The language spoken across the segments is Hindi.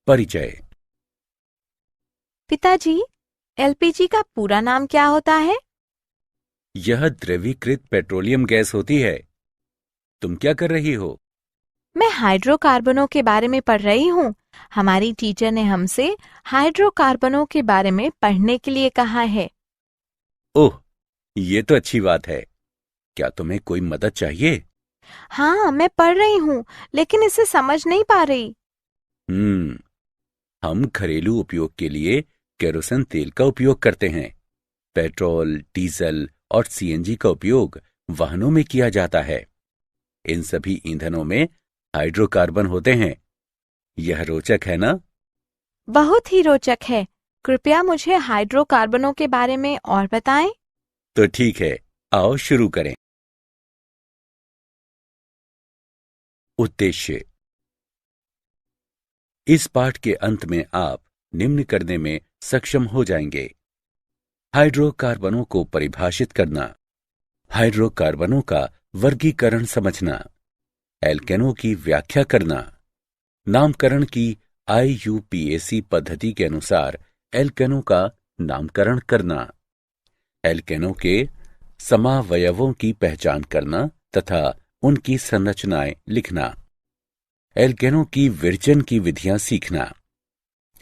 परिचय। पिताजी, एलपीजी का पूरा नाम क्या होता है? यह द्रवीकृत पेट्रोलियम गैस होती है। तुम क्या कर रही हो? मैं हाइड्रोकार्बनों के बारे में पढ़ रही हूँ। हमारी टीचर ने हमसे हाइड्रोकार्बनों के बारे में पढ़ने के लिए कहा है। ओह, ये तो अच्छी बात है। क्या तुम्हें कोई मदद चाहिए? हाँ, मैं पढ़ रही हूँ, लेकिन इसे समझ नहीं पा रही। हम घरेलू उपयोग के लिए केरोसिन तेल का उपयोग करते हैं। पेट्रोल, डीजल और सीएनजी का उपयोग वाहनों में किया जाता है। इन सभी ईंधनों में हाइड्रोकार्बन होते हैं। यह रोचक है ना? बहुत ही रोचक है। कृपया मुझे हाइड्रोकार्बनों के बारे में और बताएं। तो ठीक है, आओ शुरू करें। उद्देश्य। इस पाठ के अंत में आप निम्न करने में सक्षम हो जाएंगे। हाइड्रोकार्बनों को परिभाषित करना, हाइड्रोकार्बनों का वर्गीकरण समझना, एल्केनों की व्याख्या करना, नामकरण की IUPAC पद्धति के अनुसार एल्केनों का नामकरण करना, एल्केनों के समावयवों की पहचान करना तथा उनकी संरचनाएं लिखना, एल्केनों की विरचन की विधियां सीखना,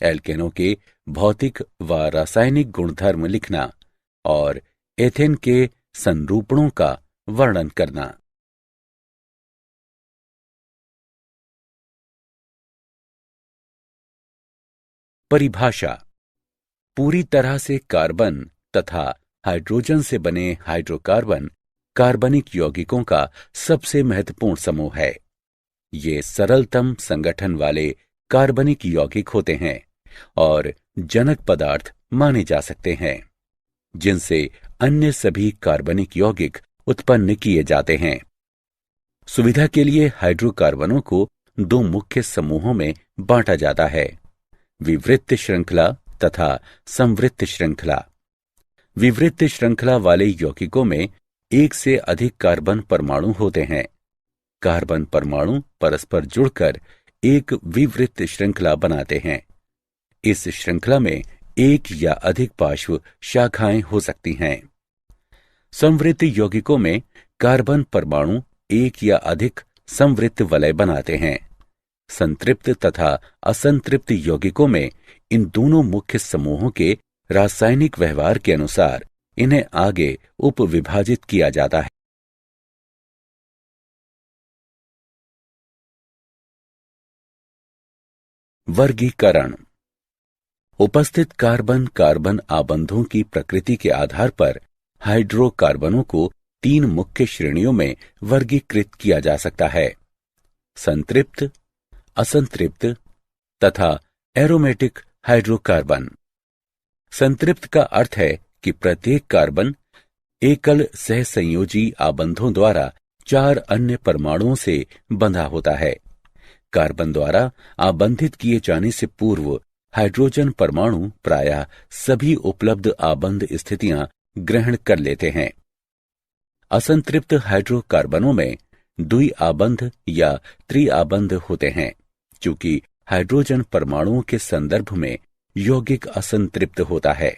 एल्केनों के भौतिक व रासायनिक गुणधर्म लिखना और एथेन के संरूपणों का वर्णन करना। परिभाषा। पूरी तरह से कार्बन तथा हाइड्रोजन से बने हाइड्रोकार्बन कार्बनिक यौगिकों का सबसे महत्वपूर्ण समूह है। ये सरलतम संगठन वाले कार्बनिक यौगिक होते हैं और जनक पदार्थ माने जा सकते हैं, जिनसे अन्य सभी कार्बनिक यौगिक उत्पन्न किए जाते हैं। सुविधा के लिए हाइड्रोकार्बनों को दो मुख्य समूहों में बांटा जाता है: विवृत श्रृंखला तथा संवृत्त श्रृंखला। विवृत श्रृंखला वाले यौगिकों में एक से अधिक कार्बन परमाणु होते हैं। कार्बन परमाणु परस्पर जुड़कर एक विवृत श्रृंखला बनाते हैं। इस श्रृंखला में एक या अधिक पार्श्व शाखाएं हो सकती हैं। संवृत्त यौगिकों में कार्बन परमाणु एक या अधिक संवृत्त वलय बनाते हैं। संतृप्त तथा असंतृप्त यौगिकों में इन दोनों मुख्य समूहों के रासायनिक व्यवहार के अनुसार इन्हें आगे उपविभाजित किया जाता है। वर्गीकरण। उपस्थित कार्बन कार्बन आबंधों की प्रकृति के आधार पर हाइड्रोकार्बनों को तीन मुख्य श्रेणियों में वर्गीकृत किया जा सकता है: संतृप्त, असंतृप्त तथा एरोमेटिक हाइड्रोकार्बन। संतृप्त का अर्थ है कि प्रत्येक कार्बन एकल सहसंयोजी आबंधों द्वारा चार अन्य परमाणुओं से बंधा होता है। कार्बन द्वारा आबंधित किए जाने से पूर्व हाइड्रोजन परमाणु प्रायः सभी उपलब्ध आबंध स्थितियां ग्रहण कर लेते हैं। असंतृप्त हाइड्रोकार्बनों में द्विआबंध या त्रिआबंध होते हैं। चूंकि हाइड्रोजन परमाणुओं के संदर्भ में यौगिक असंतृप्त होता है,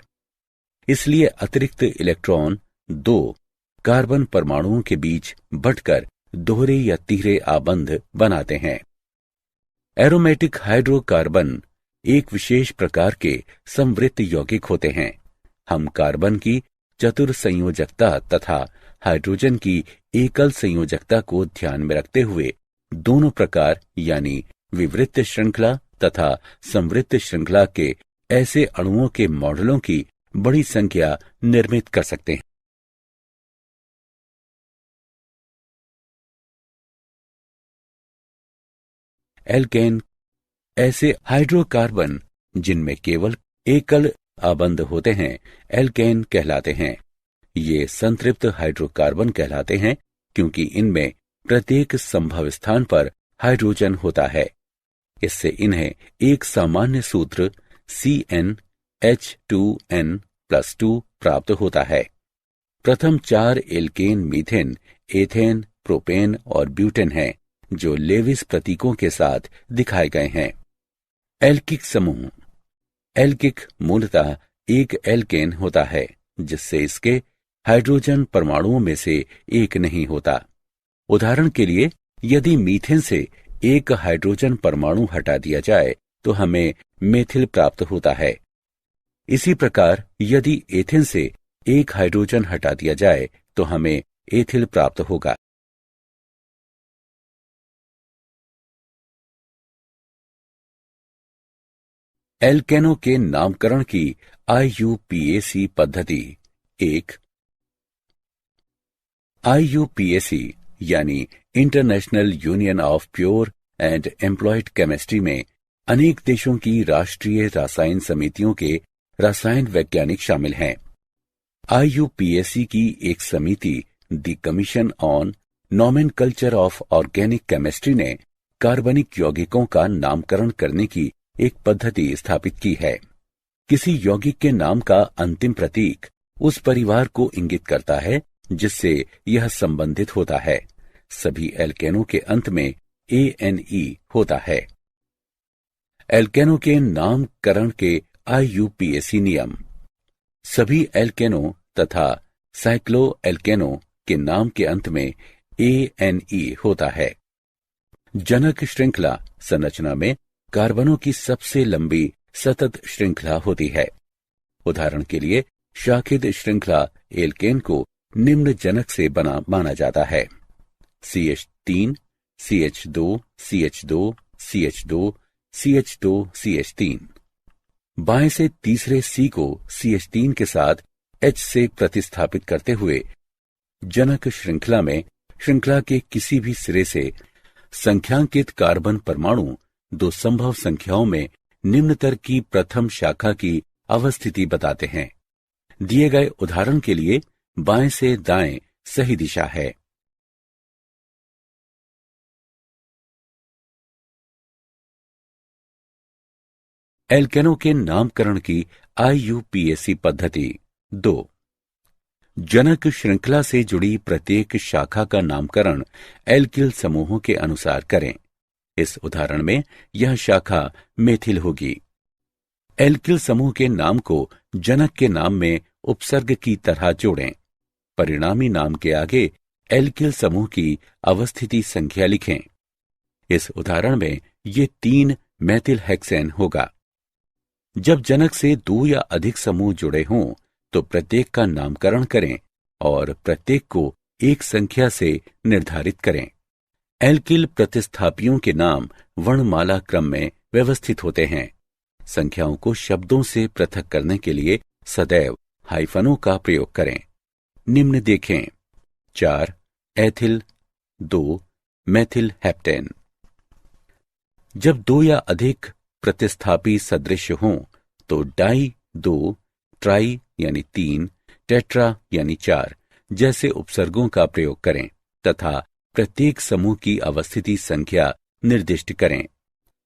इसलिए अतिरिक्त इलेक्ट्रॉन दो कार्बन परमाणुओं के बीच बंटकर दोहरे या तीहरे आबंध बनाते हैं। एरोमेटिक हाइड्रोकार्बन एक विशेष प्रकार के संवृत्त यौगिक होते हैं। हम कार्बन की चतुर संयोजकता तथा हाइड्रोजन की एकल संयोजकता को ध्यान में रखते हुए दोनों प्रकार यानी विवृत श्रृंखला तथा संवृत्त श्रृंखला के ऐसे अणुओं के मॉडलों की बड़ी संख्या निर्मित कर सकते हैं। एल्केन ऐसे हाइड्रोकार्बन जिनमें केवल एकल आबंध होते हैं एल्केन कहलाते हैं। ये संतृप्त हाइड्रोकार्बन कहलाते हैं क्योंकि इनमें प्रत्येक संभव स्थान पर हाइड्रोजन होता है। इससे इन्हें एक सामान्य सूत्र CnH2n+2 प्राप्त होता है। प्रथम चार एल्केन मीथेन, एथेन, प्रोपेन और ब्यूटेन हैं, जो लेविस प्रतीकों के साथ दिखाए गए हैं। एल्किक समूह। एल्किक मूलतः एक एल्केन होता है जिससे इसके हाइड्रोजन परमाणुओं में से एक नहीं होता। उदाहरण के लिए, यदि मीथेन से एक हाइड्रोजन परमाणु हटा दिया जाए तो हमें मेथिल प्राप्त होता है। इसी प्रकार यदि एथेन से एक हाइड्रोजन हटा दिया जाए तो हमें एथिल प्राप्त होगा। एल्केनों के नामकरण की IUPAC पद्धति। 1. IUPAC यानी international union of pure and employed chemistry में अनेक देशों की राष्ट्रीय रसायन समितियों के रसायन वैज्ञानिक शामिल हैं। IUPAC की एक समिति the commission on nomenclature of organic chemistry ने कार्बनिक यौगिकों का नामकरण करने की एक पद्धति स्थापित की है। किसी यौगिक के नाम का अंतिम प्रतीक उस परिवार को इंगित करता है जिससे यह संबंधित होता है। सभी एल्केनों के अंत में ANE होता है। एल्केनों के नामकरण के IUPAC नियम। सभी एल्केनों तथा साइक्लो एल्केनों के नाम के अंत में ANE होता है। जनक श्रृंखला संरचना में कार्बनों की सबसे लंबी सतत श्रृंखला होती है। उदाहरण के लिए, शाखित श्रृंखला एल्केन को निम्न जनक से बना माना जाता है: CH3, CH2, CH2, CH2, CH2, CH3। बाएं से तीसरे C को CH3 के साथ H से प्रतिस्थापित करते हुए जनक श्रृंखला में श्रृंखला के किसी भी सिरे से संख्यांकित कार्बन परमाणु दो संभव संख्याओं में निम्नतर की प्रथम शाखा की अवस्थिति बताते हैं। दिए गए उदाहरण के लिए बाएं से दाएं सही दिशा है। एल्केनों के नामकरण की IUPAC पद्धति। 2. जनक श्रृंखला से जुड़ी प्रत्येक शाखा का नामकरण एल्किल समूहों के अनुसार करें। इस उदाहरण में यह शाखा मेथिल होगी। एल्किल समूह के नाम को जनक के नाम में उपसर्ग की तरह जोड़ें। परिणामी नाम के आगे एल्किल समूह की अवस्थिति संख्या लिखें। इस उदाहरण में ये 3 मेथिल हेक्सेन होगा। जब जनक से 2 या अधिक समूह जुड़े हों तो प्रत्येक का नामकरण करें और प्रत्येक को एक संख्या से निर्धारित करें। एल्किल प्रतिस्थापियों के नाम वर्णमाला क्रम में व्यवस्थित होते हैं। संख्याओं को शब्दों से पृथक करने के लिए सदैव हाइफनों का प्रयोग करें। निम्न देखें: 4 एथिल, 2 मेथिल हेप्टेन। जब 2 या अधिक प्रतिस्थापी सदृश हों तो डाई 2, ट्राई यानी 3, टेट्रा यानी 4 जैसे उपसर्गों का प्रयोग करें तथा प्रत्येक समूह की अवस्थिति संख्या निर्दिष्ट करें।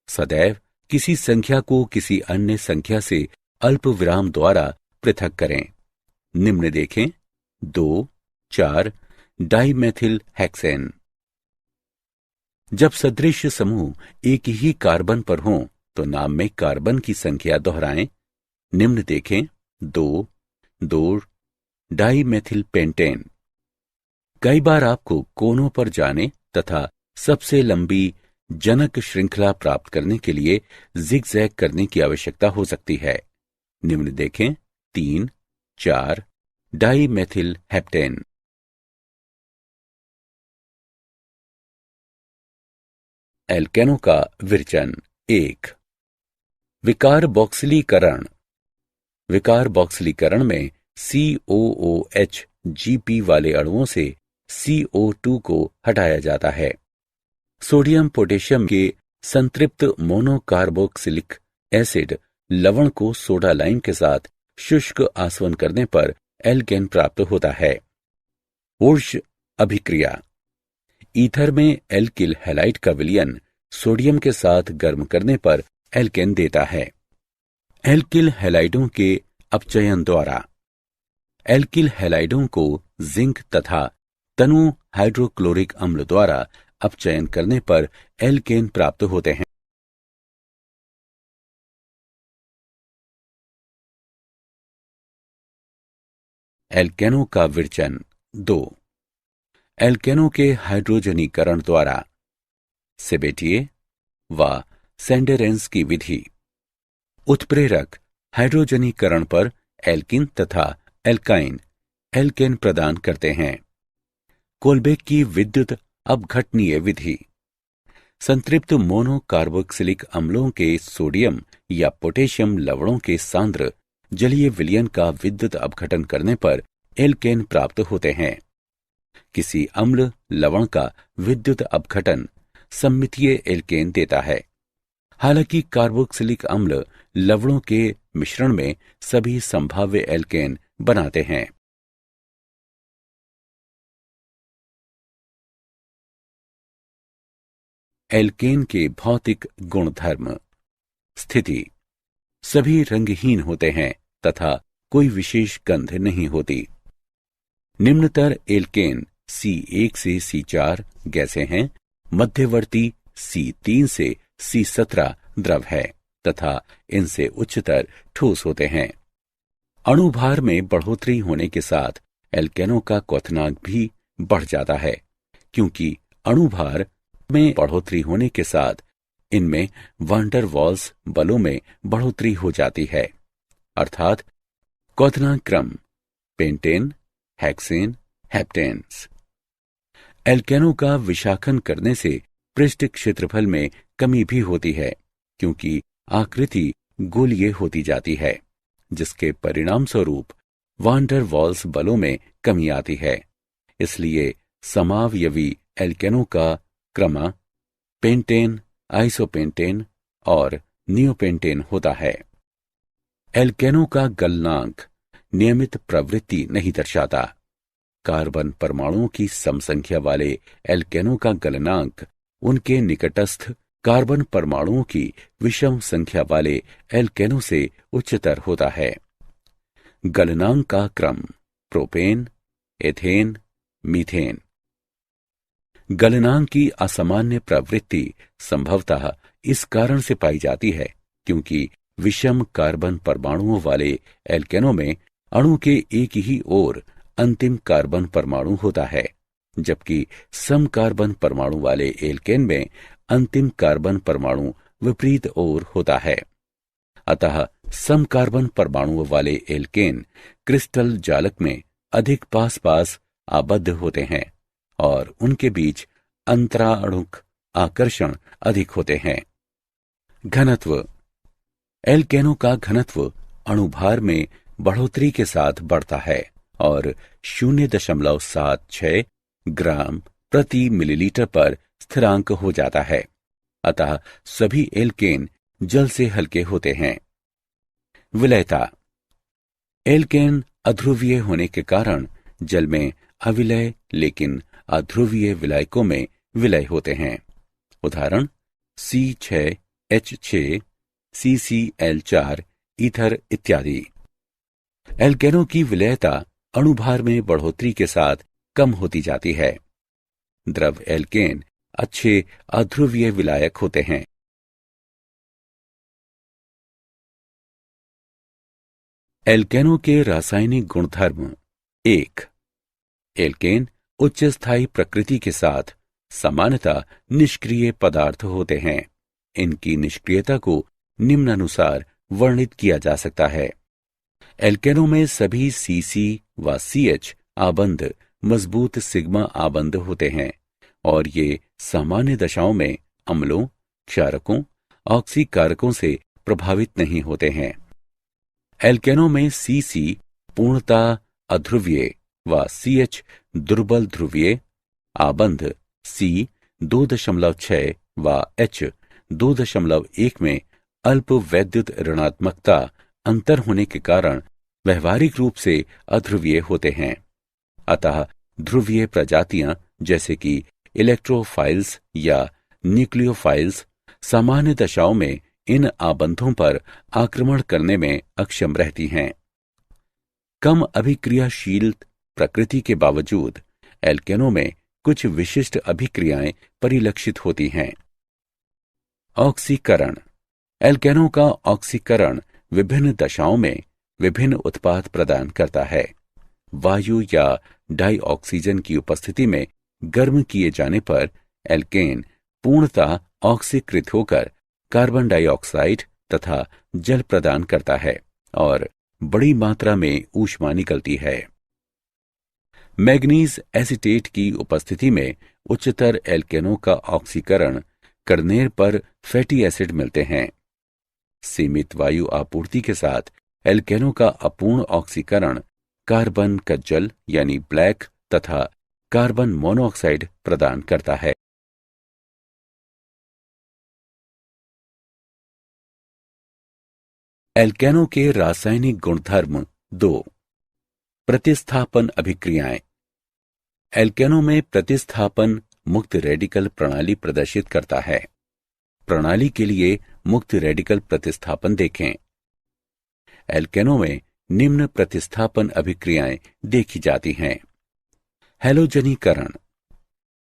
सदैव किसी संख्या को किसी अन्य संख्या से अल्प विराम द्वारा पृथक करें। निम्न देखें: 2, 4 डाइमेथिल हेक्सेन। जब सदृश समूह एक ही कार्बन पर हों तो नाम में कार्बन की संख्या दोहराएं। निम्न देखें: 2, 2 डाइमेथिल पेंटेन। कई बार आपको कोनों पर जाने तथा सबसे लंबी जनक श्रृंखला प्राप्त करने के लिए जिगजैग करने की आवश्यकता हो सकती है। निम्न देखें: 3, 4 डाइमेथिल हेप्टेन। एल्केनों का विरचन। 1. विकारबॉक्सिलीकरण। विकारबॉक्सिलीकरण में COOH GP वाले अणुओं से CO2 को हटाया जाता है। सोडियम पोटेशियम के संतृप्त मोनोकार्बोक्सिलिक एसिड लवण को सोडा लाइम के साथ शुष्क आसवन करने पर एल्केन प्राप्त होता है। वुर्श अभिक्रिया। ईथर में एल्किल हैलाइड का विलयन सोडियम के साथ गर्म करने पर एल्केन देता है। एल्किल हैलाइडों के अपचयन द्वारा। एल्किल हैलाइडों को जिंक तथा तनु हाइड्रोक्लोरिक अम्ल द्वारा अपचयन करने पर एल्केन प्राप्त होते हैं। एल्केनो का विरचन 2। एल्केनो के हाइड्रोजनीकरण द्वारा सेबेटिये व सेंडेरेंस की विधि। उत्प्रेरक हाइड्रोजनीकरण पर एल्किन तथा एल्काइन एल्केन प्रदान करते हैं। कोलबेक की विद्युत अपघटनीय विधि। संतृप्त मोनोकार्बोक्सिलिक अम्लों के सोडियम या पोटेशियम लवणों के सांद्र जलीय विलयन का विद्युत अपघटन करने पर एल्केन प्राप्त होते हैं। किसी अम्ल लवण का विद्युत अपघटन सममितीय एल्केन देता है। हालांकि कार्बोक्सिलिक अम्ल लवणों के मिश्रण में सभी संभाव्य एल्केन बनाते हैं। एल्केन के भौतिक गुणधर्म। स्थिति। सभी रंगहीन होते हैं तथा कोई विशेष गंध नहीं होती। निम्नतर एल्केन C1 से C4 गैसें हैं। मध्यवर्ती C3 से C17 द्रव है तथा इनसे उच्चतर ठोस होते हैं। अणुभार में बढ़ोतरी होने के साथ एल्केनों का क्वथनांक भी बढ़ जाता है, क्योंकि अणुभार में बढ़ोतरी होने के साथ इनमें वान डर वाल्स बलों में बढ़ोतरी हो जाती है, अर्थात क्वथनांक क्रम पेंटेन, हेक्सेन, हेप्टेन्स। एल्केनों का विशाखन करने से पृष्ठ क्षेत्रफल में कमी भी होती है, क्योंकि आकृति गोलीय होती जाती है, जिसके परिणाम स्वरूप वान डर वाल्स बलों में कमी आती है। इसलिए समावयवी एल्केनों का क्रम पेंटेन, आइसोपेंटेन और नियोपेंटेन होता है। एल्केनों का गलनांक नियमित प्रवृत्ति नहीं दर्शाता। कार्बन परमाणुओं की समसंख्या वाले एल्केनों का गलनांक उनके निकटस्थ कार्बन परमाणुओं की विषम संख्या वाले एल्केनों से उच्चतर होता है। गलनांक का क्रम प्रोपेन, एथेन, मीथेन। गलनांक की असामान्य प्रवृत्ति संभवतः इस कारण से पाई जाती है क्योंकि विषम कार्बन परमाणुओं वाले एल्केनों में अणु के एक ही ओर अंतिम कार्बन परमाणु होता है, जबकि सम कार्बन परमाणु वाले एल्केन में अंतिम कार्बन परमाणु विपरीत ओर होता है। अतः सम कार्बन परमाणुओं वाले एल्केन क्रिस्टल जालक में अधिक पास पास आबद्ध होते हैं और उनके बीच अंतराणुक आकर्षण अधिक होते हैं। घनत्व। एल्केनों का घनत्व अणुभार में बढ़ोतरी के साथ बढ़ता है और 0.76 ग्राम प्रति मिलीलीटर पर स्थिरांक हो जाता है। अतः सभी एल्केन जल से हल्के होते हैं। विलयता। एल्केन अध्रुवीय होने के कारण जल में अविलय लेकिन अध्रुवीय विलायकों में विलय होते हैं। उदाहरण C6H6, CCl4 ईथर इत्यादि। एल्केनों की विलयता अणुभार में बढ़ोतरी के साथ कम होती जाती है। द्रव एल्केन अच्छे अध्रुवीय विलायक होते हैं। एल्केनों के रासायनिक गुणधर्म। 1. एल्केन उच्च स्थायी प्रकृति के साथ सामान्यतः निष्क्रिय पदार्थ होते हैं। इनकी निष्क्रियता को निम्नानुसार वर्णित किया जा सकता है। एल्केनों में सभी CC व CH आबंध मजबूत सिग्मा आबंध होते हैं और ये सामान्य दशाओं में अम्लों, क्षारकों, ऑक्सीकारकों से प्रभावित नहीं होते हैं। एल्केनों में CC पूर्णतः अध्रुवीय व CH दुर्बल ध्रुवीय आबंध C 2.6 व H 2.1 में अल्प वैद्युत ऋणात्मकता अंतर होने के कारण व्यवहारिक रूप से अध्रुवीय होते हैं। अतः ध्रुवीय प्रजातियां जैसे कि इलेक्ट्रोफाइल्स या न्यूक्लियोफाइल्स सामान्य दशाओं में इन आबंधों पर आक्रमण करने में अक्षम रहती हैं। कम अभिक्रियाशील प्रकृति के बावजूद एल्केनों में कुछ विशिष्ट अभिक्रियाएं परिलक्षित होती हैं। ऑक्सीकरण। एल्केनों का ऑक्सीकरण विभिन्न दशाओं में विभिन्न उत्पाद प्रदान करता है। वायु या डाइऑक्सीजन की उपस्थिति में गर्म किए जाने पर एल्केन पूर्णतः ऑक्सीकृत होकर कार्बन डाइऑक्साइड तथा जल प्रदान करता है और बड़ी मात्रा में ऊष्मा निकलती है। मैग्नीज एसीटेट की उपस्थिति में उच्चतर एल्केनों का ऑक्सीकरण करने पर फैटी एसिड मिलते हैं। सीमित वायु आपूर्ति के साथ एल्केनों का अपूर्ण ऑक्सीकरण कार्बन का जल यानी ब्लैक तथा कार्बन मोनोऑक्साइड प्रदान करता है। एल्केनों के रासायनिक गुणधर्म 2। प्रतिस्थापन अभिक्रियाएं। एल्केनों में प्रतिस्थापन मुक्त रेडिकल प्रणाली प्रदर्शित करता है। प्रणाली के लिए मुक्त रेडिकल प्रतिस्थापन देखें। एल्केनों में निम्न प्रतिस्थापन अभिक्रियाएं देखी जाती हैं। हैलोजनीकरण।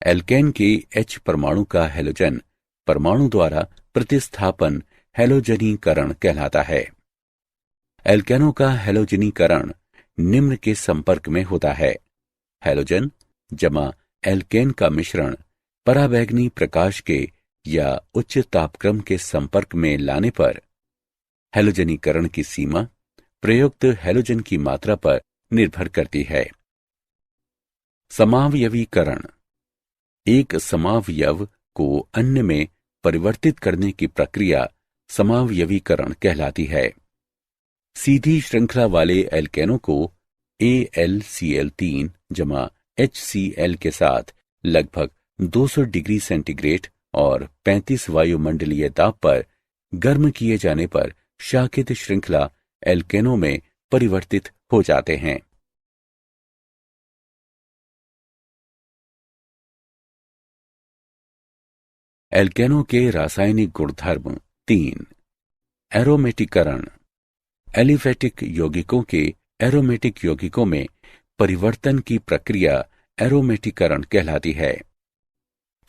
एल्केन के H परमाणु का हैलोजन परमाणु द्वारा प्रतिस्थापन हैलोजनीकरण कहलाता है। एल्केनों का हैलोजनीकरण निम्न के संपर्क में होता है: हैलोजन जमा एल्केन का मिश्रण पराबैंगनी प्रकाश के या उच्च तापक्रम के संपर्क में लाने पर। हैलोजनीकरण की सीमा प्रयुक्त हैलोजन की मात्रा पर निर्भर करती है। समावयवीकरण। एक समावयव को अन्य में परिवर्तित करने की प्रक्रिया समावयवीकरण कहलाती है। सीधी श्रृंखला वाले एल्केनों को AlCl3 जमा HCl के साथ लगभग 200 डिग्री सेंटीग्रेड और 35 वायुमंडलीय दाब पर गर्म किए जाने पर शाखित श्रृंखला एल्केनों में परिवर्तित हो जाते हैं। एल्केनों के रासायनिक गुणधर्म 3। एरोमेटिकरण। एलिफेटिक यौगिकों के एरोमेटिक यौगिकों में परिवर्तन की प्रक्रिया एरोमेटिकरण कहलाती है।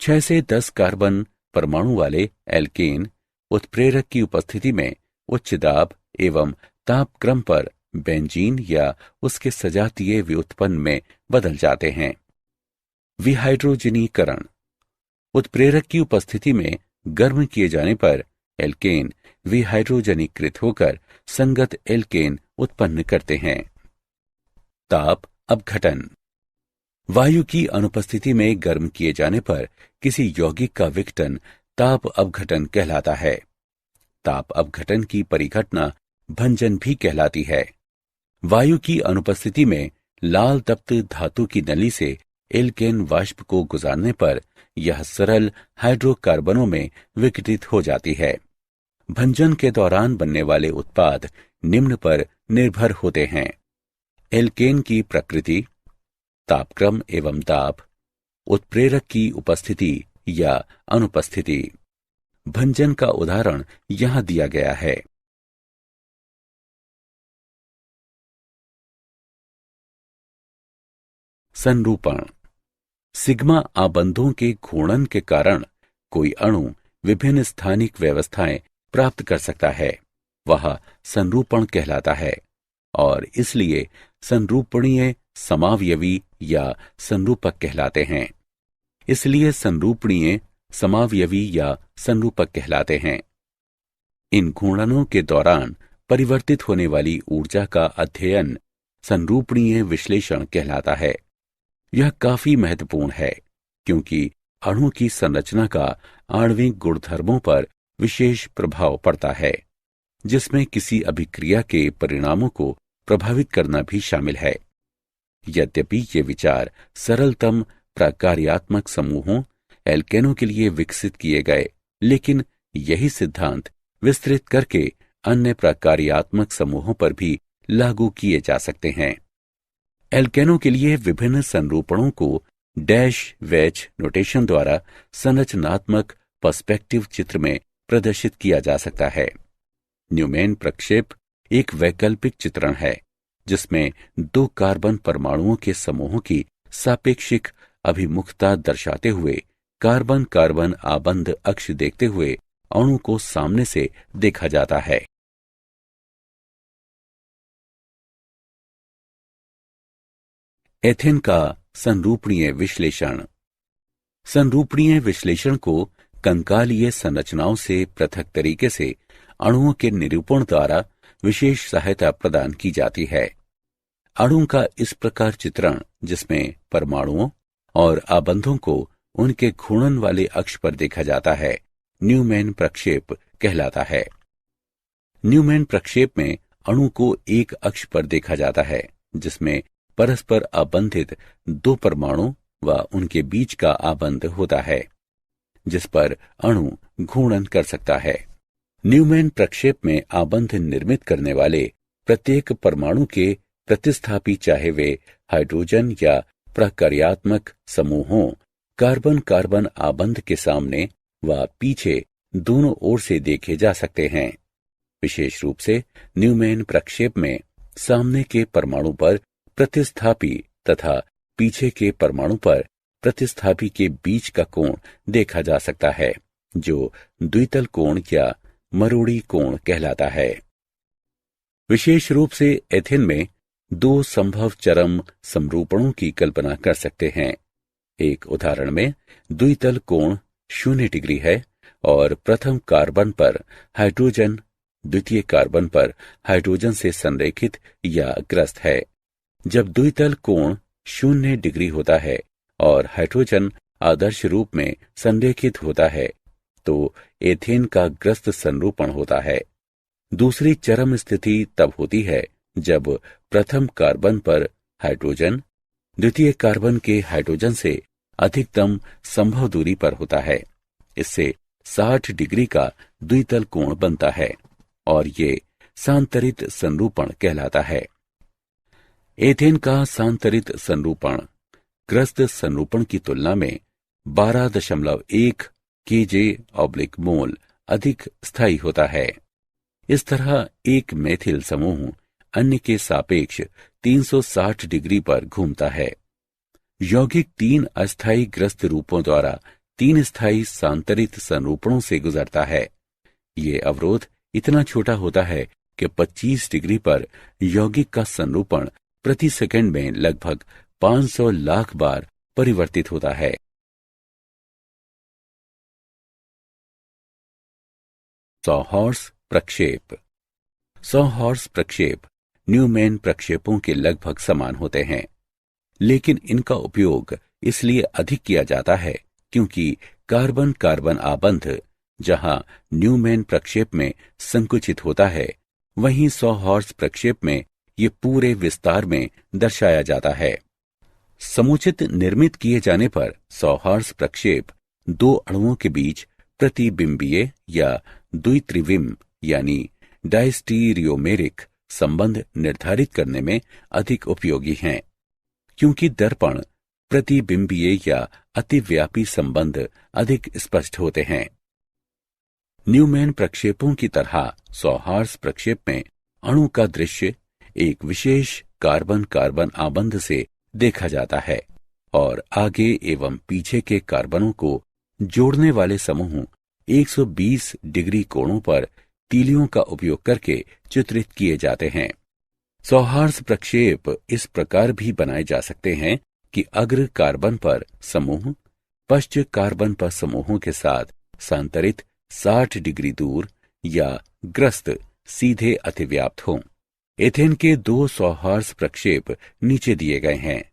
6 से 10 कार्बन परमाणु वाले एल्केन उत्प्रेरक की उपस्थिति में उच्च दाब एवं तापक्रम पर बेंजीन या उसके सजातीय व्युत्पन्न में बदल जाते हैं। विहाइड्रोजनीकरण। उत्प्रेरक की उपस्थिति में गर्म किए जाने पर एल्केन विहाइड्रोजनीकृत होकर संगत एल्केन उत्पन्न करते हैं। ताप अपघटन। वायु की अनुपस्थिति में गर्म किए जाने पर किसी यौगिक का विघटन ताप अपघटन कहलाता है। ताप अपघटन की परिघटना भंजन भी कहलाती है। वायु की अनुपस्थिति में लाल तप्त धातु की नली से एल्केन वाष्प को गुजारने पर यह सरल हाइड्रोकार्बनों में विघटित हो जाती है। भंजन के दौरान बनने वाले उत्पाद निम्न पर निर्भर होते हैं: एल्केन की प्रकृति, तापक्रम एवं दाब, उत्प्रेरक की उपस्थिति या अनुपस्थिति। भंजन का उदाहरण यहां दिया गया है। संरूपण। सिग्मा आबंधों के घूर्णन के कारण कोई अणु विभिन्न स्थानिक व्यवस्थाएं प्राप्त कर सकता है, वह संरूपण कहलाता है और इसलिए संरूपणीय समावयवी या संरूपक कहलाते हैं। इसलिए संरूपणीय समावयवी या संरूपक कहलाते हैं। इन घूर्णनों के दौरान परिवर्तित होने वाली ऊर्जा का अध्ययन संरूपणीय विश्लेषण कहलाता है। यह काफी महत्वपूर्ण है क्योंकि अणु की संरचना का आणविक गुणधर्मों पर विशेष प्रभाव पड़ता है, जिसमें किसी अभिक्रिया के परिणामों को प्रभावित करना भी शामिल है। यद्यपि ये विचार सरलतम प्रकार्यात्मक समूहों एल्केनों के लिए विकसित किए गए, लेकिन यही सिद्धांत विस्तृत करके अन्य प्रकार्यात्मक समूहों पर भी लागू किए जा सकते हैं। एल्केनों के लिए विभिन्न संरूपणों को डैश वेज नोटेशन द्वारा संरचनात्मक पर्सपेक्टिव चित्र में प्रदर्शित किया जा सकता है। न्यूमैन प्रक्षेप एक वैकल्पिक चित्रण है जिसमें 2 कार्बन परमाणुओं के समूहों की सापेक्षिक अभिमुखता दर्शाते हुए कार्बन कार्बन आबंध अक्ष देखते हुए अणु को सामने से देखा जाता है। एथेन का संरूपणीय विश्लेषण। संरूपणीय विश्लेषण को कंकालीय संरचनाओं से पृथक तरीके से अणुओं के निरूपण द्वारा विशेष सहायता प्रदान की जाती है। अणु का इस प्रकार चित्रण, जिसमें परमाणुओं और आबंधों को उनके घूर्णन वाले अक्ष पर देखा जाता है, न्यूमैन प्रक्षेप कहलाता है। न्यूमैन प्रक्षेप में अणु को एक अक्ष पर देखा जाता है, जिसमें परस्पर आबंधित दो परमाणु व उनके बीच का आबंध होता है, जिस पर अणु घूर्णन कर सकता है। न्यूमैन प्रक्षेप में आबंध निर्मित करने वाले प्रत्येक परमाणु के प्रतिस्थापी, चाहे वे हाइड्रोजन या प्रकार्यात्मक समूह हों, कार्बन कार्बन आबंध के सामने व पीछे दोनों ओर से देखे जा सकते हैं। विशेष रूप से न्यूमैन प्रक्षेप में सामने के परमाणु पर प्रतिस्थापी तथा पीछे के परमाणु पर प्रतिस्थापी के बीच का कोण देखा जा सकता है, जो द्वितल कोण या मरोड़ी कोण कहलाता है। विशेष रूप से एथेन में दो संभव चरम समरूपणों की कल्पना कर सकते हैं। एक उदाहरण में द्वितल कोण 0 डिग्री है और प्रथम कार्बन पर हाइड्रोजन द्वितीय कार्बन पर हाइड्रोजन से संरेखित या ग्रस्त है। जब द्वितल कोण 0 डिग्री होता है और हाइड्रोजन आदर्श रूप में संरेखित होता है, तो एथेन का ग्रस्त संरूपण होता है। दूसरी चरम स्थिति तब होती है जब प्रथम कार्बन पर हाइड्रोजन द्वितीय कार्बन के हाइड्रोजन से अधिकतम संभव दूरी पर होता है। इससे 60 डिग्री का द्वितल कोण बनता है और ये सांतरित संरूपण कहलाता है। एथेन का सांतरित संरूपण ग्रस्त संरूपण की तुलना में 12.1 kJ/मोल अधिक स्थायी होता है। इस तरह एक मेथिल समूह अन्य के सापेक्ष 360 डिग्री पर घूमता है। यौगिक 3 अस्थायी ग्रस्त रूपों द्वारा 3 स्थायी सांतरित संरूपणों से गुजरता है। ये अवरोध इतना छोटा होता है कि 25 डिग्री पर यौगिक का संरूपण प्रति सेकंड में लगभग 500 लाख बार परिवर्तित होता है। सॉहॉर्स प्रक्षेप। सॉहॉर्स प्रक्षेप न्यूमैन प्रक्षेपों के लगभग समान होते हैं, लेकिन इनका उपयोग इसलिए अधिक किया जाता है क्योंकि कार्बन कार्बन आबंध जहां न्यूमैन प्रक्षेप में संकुचित होता है, वहीं सॉहॉर्स प्रक्षेप में ये पूरे विस्तार में दर्शाया जाता है। समुचित निर्मित किए जाने पर सॉहॉर्स प्रक्षेप दो अणुओं के बीच प्रतिबिंबीय या द्वित्रिविम यानी डायस्टीरियोमेरिक संबंध निर्धारित करने में अधिक उपयोगी हैं, क्योंकि दर्पण प्रतिबिंबीय या अतिव्यापी संबंध अधिक स्पष्ट होते हैं। न्यूमैन प्रक्षेपों की तरह सॉहॉर्स प्रक्षेप में अणु का दृश्य एक विशेष कार्बन कार्बन आबंध से देखा जाता है और आगे एवं पीछे के कार्बनों को जोड़ने वाले समूह 120 डिग्री कोणों पर तीलियों का उपयोग करके चित्रित किए जाते हैं। सॉहॉर्स प्रक्षेप इस प्रकार भी बनाए जा सकते हैं कि अग्र कार्बन पर समूह पश्च कार्बन पर समूहों के साथ सांतरित 60 डिग्री दूर या ग्रस्त सीधे अतिव्याप्त हों। एथेन के 2 सॉहॉर्स प्रक्षेप नीचे दिए गए हैं।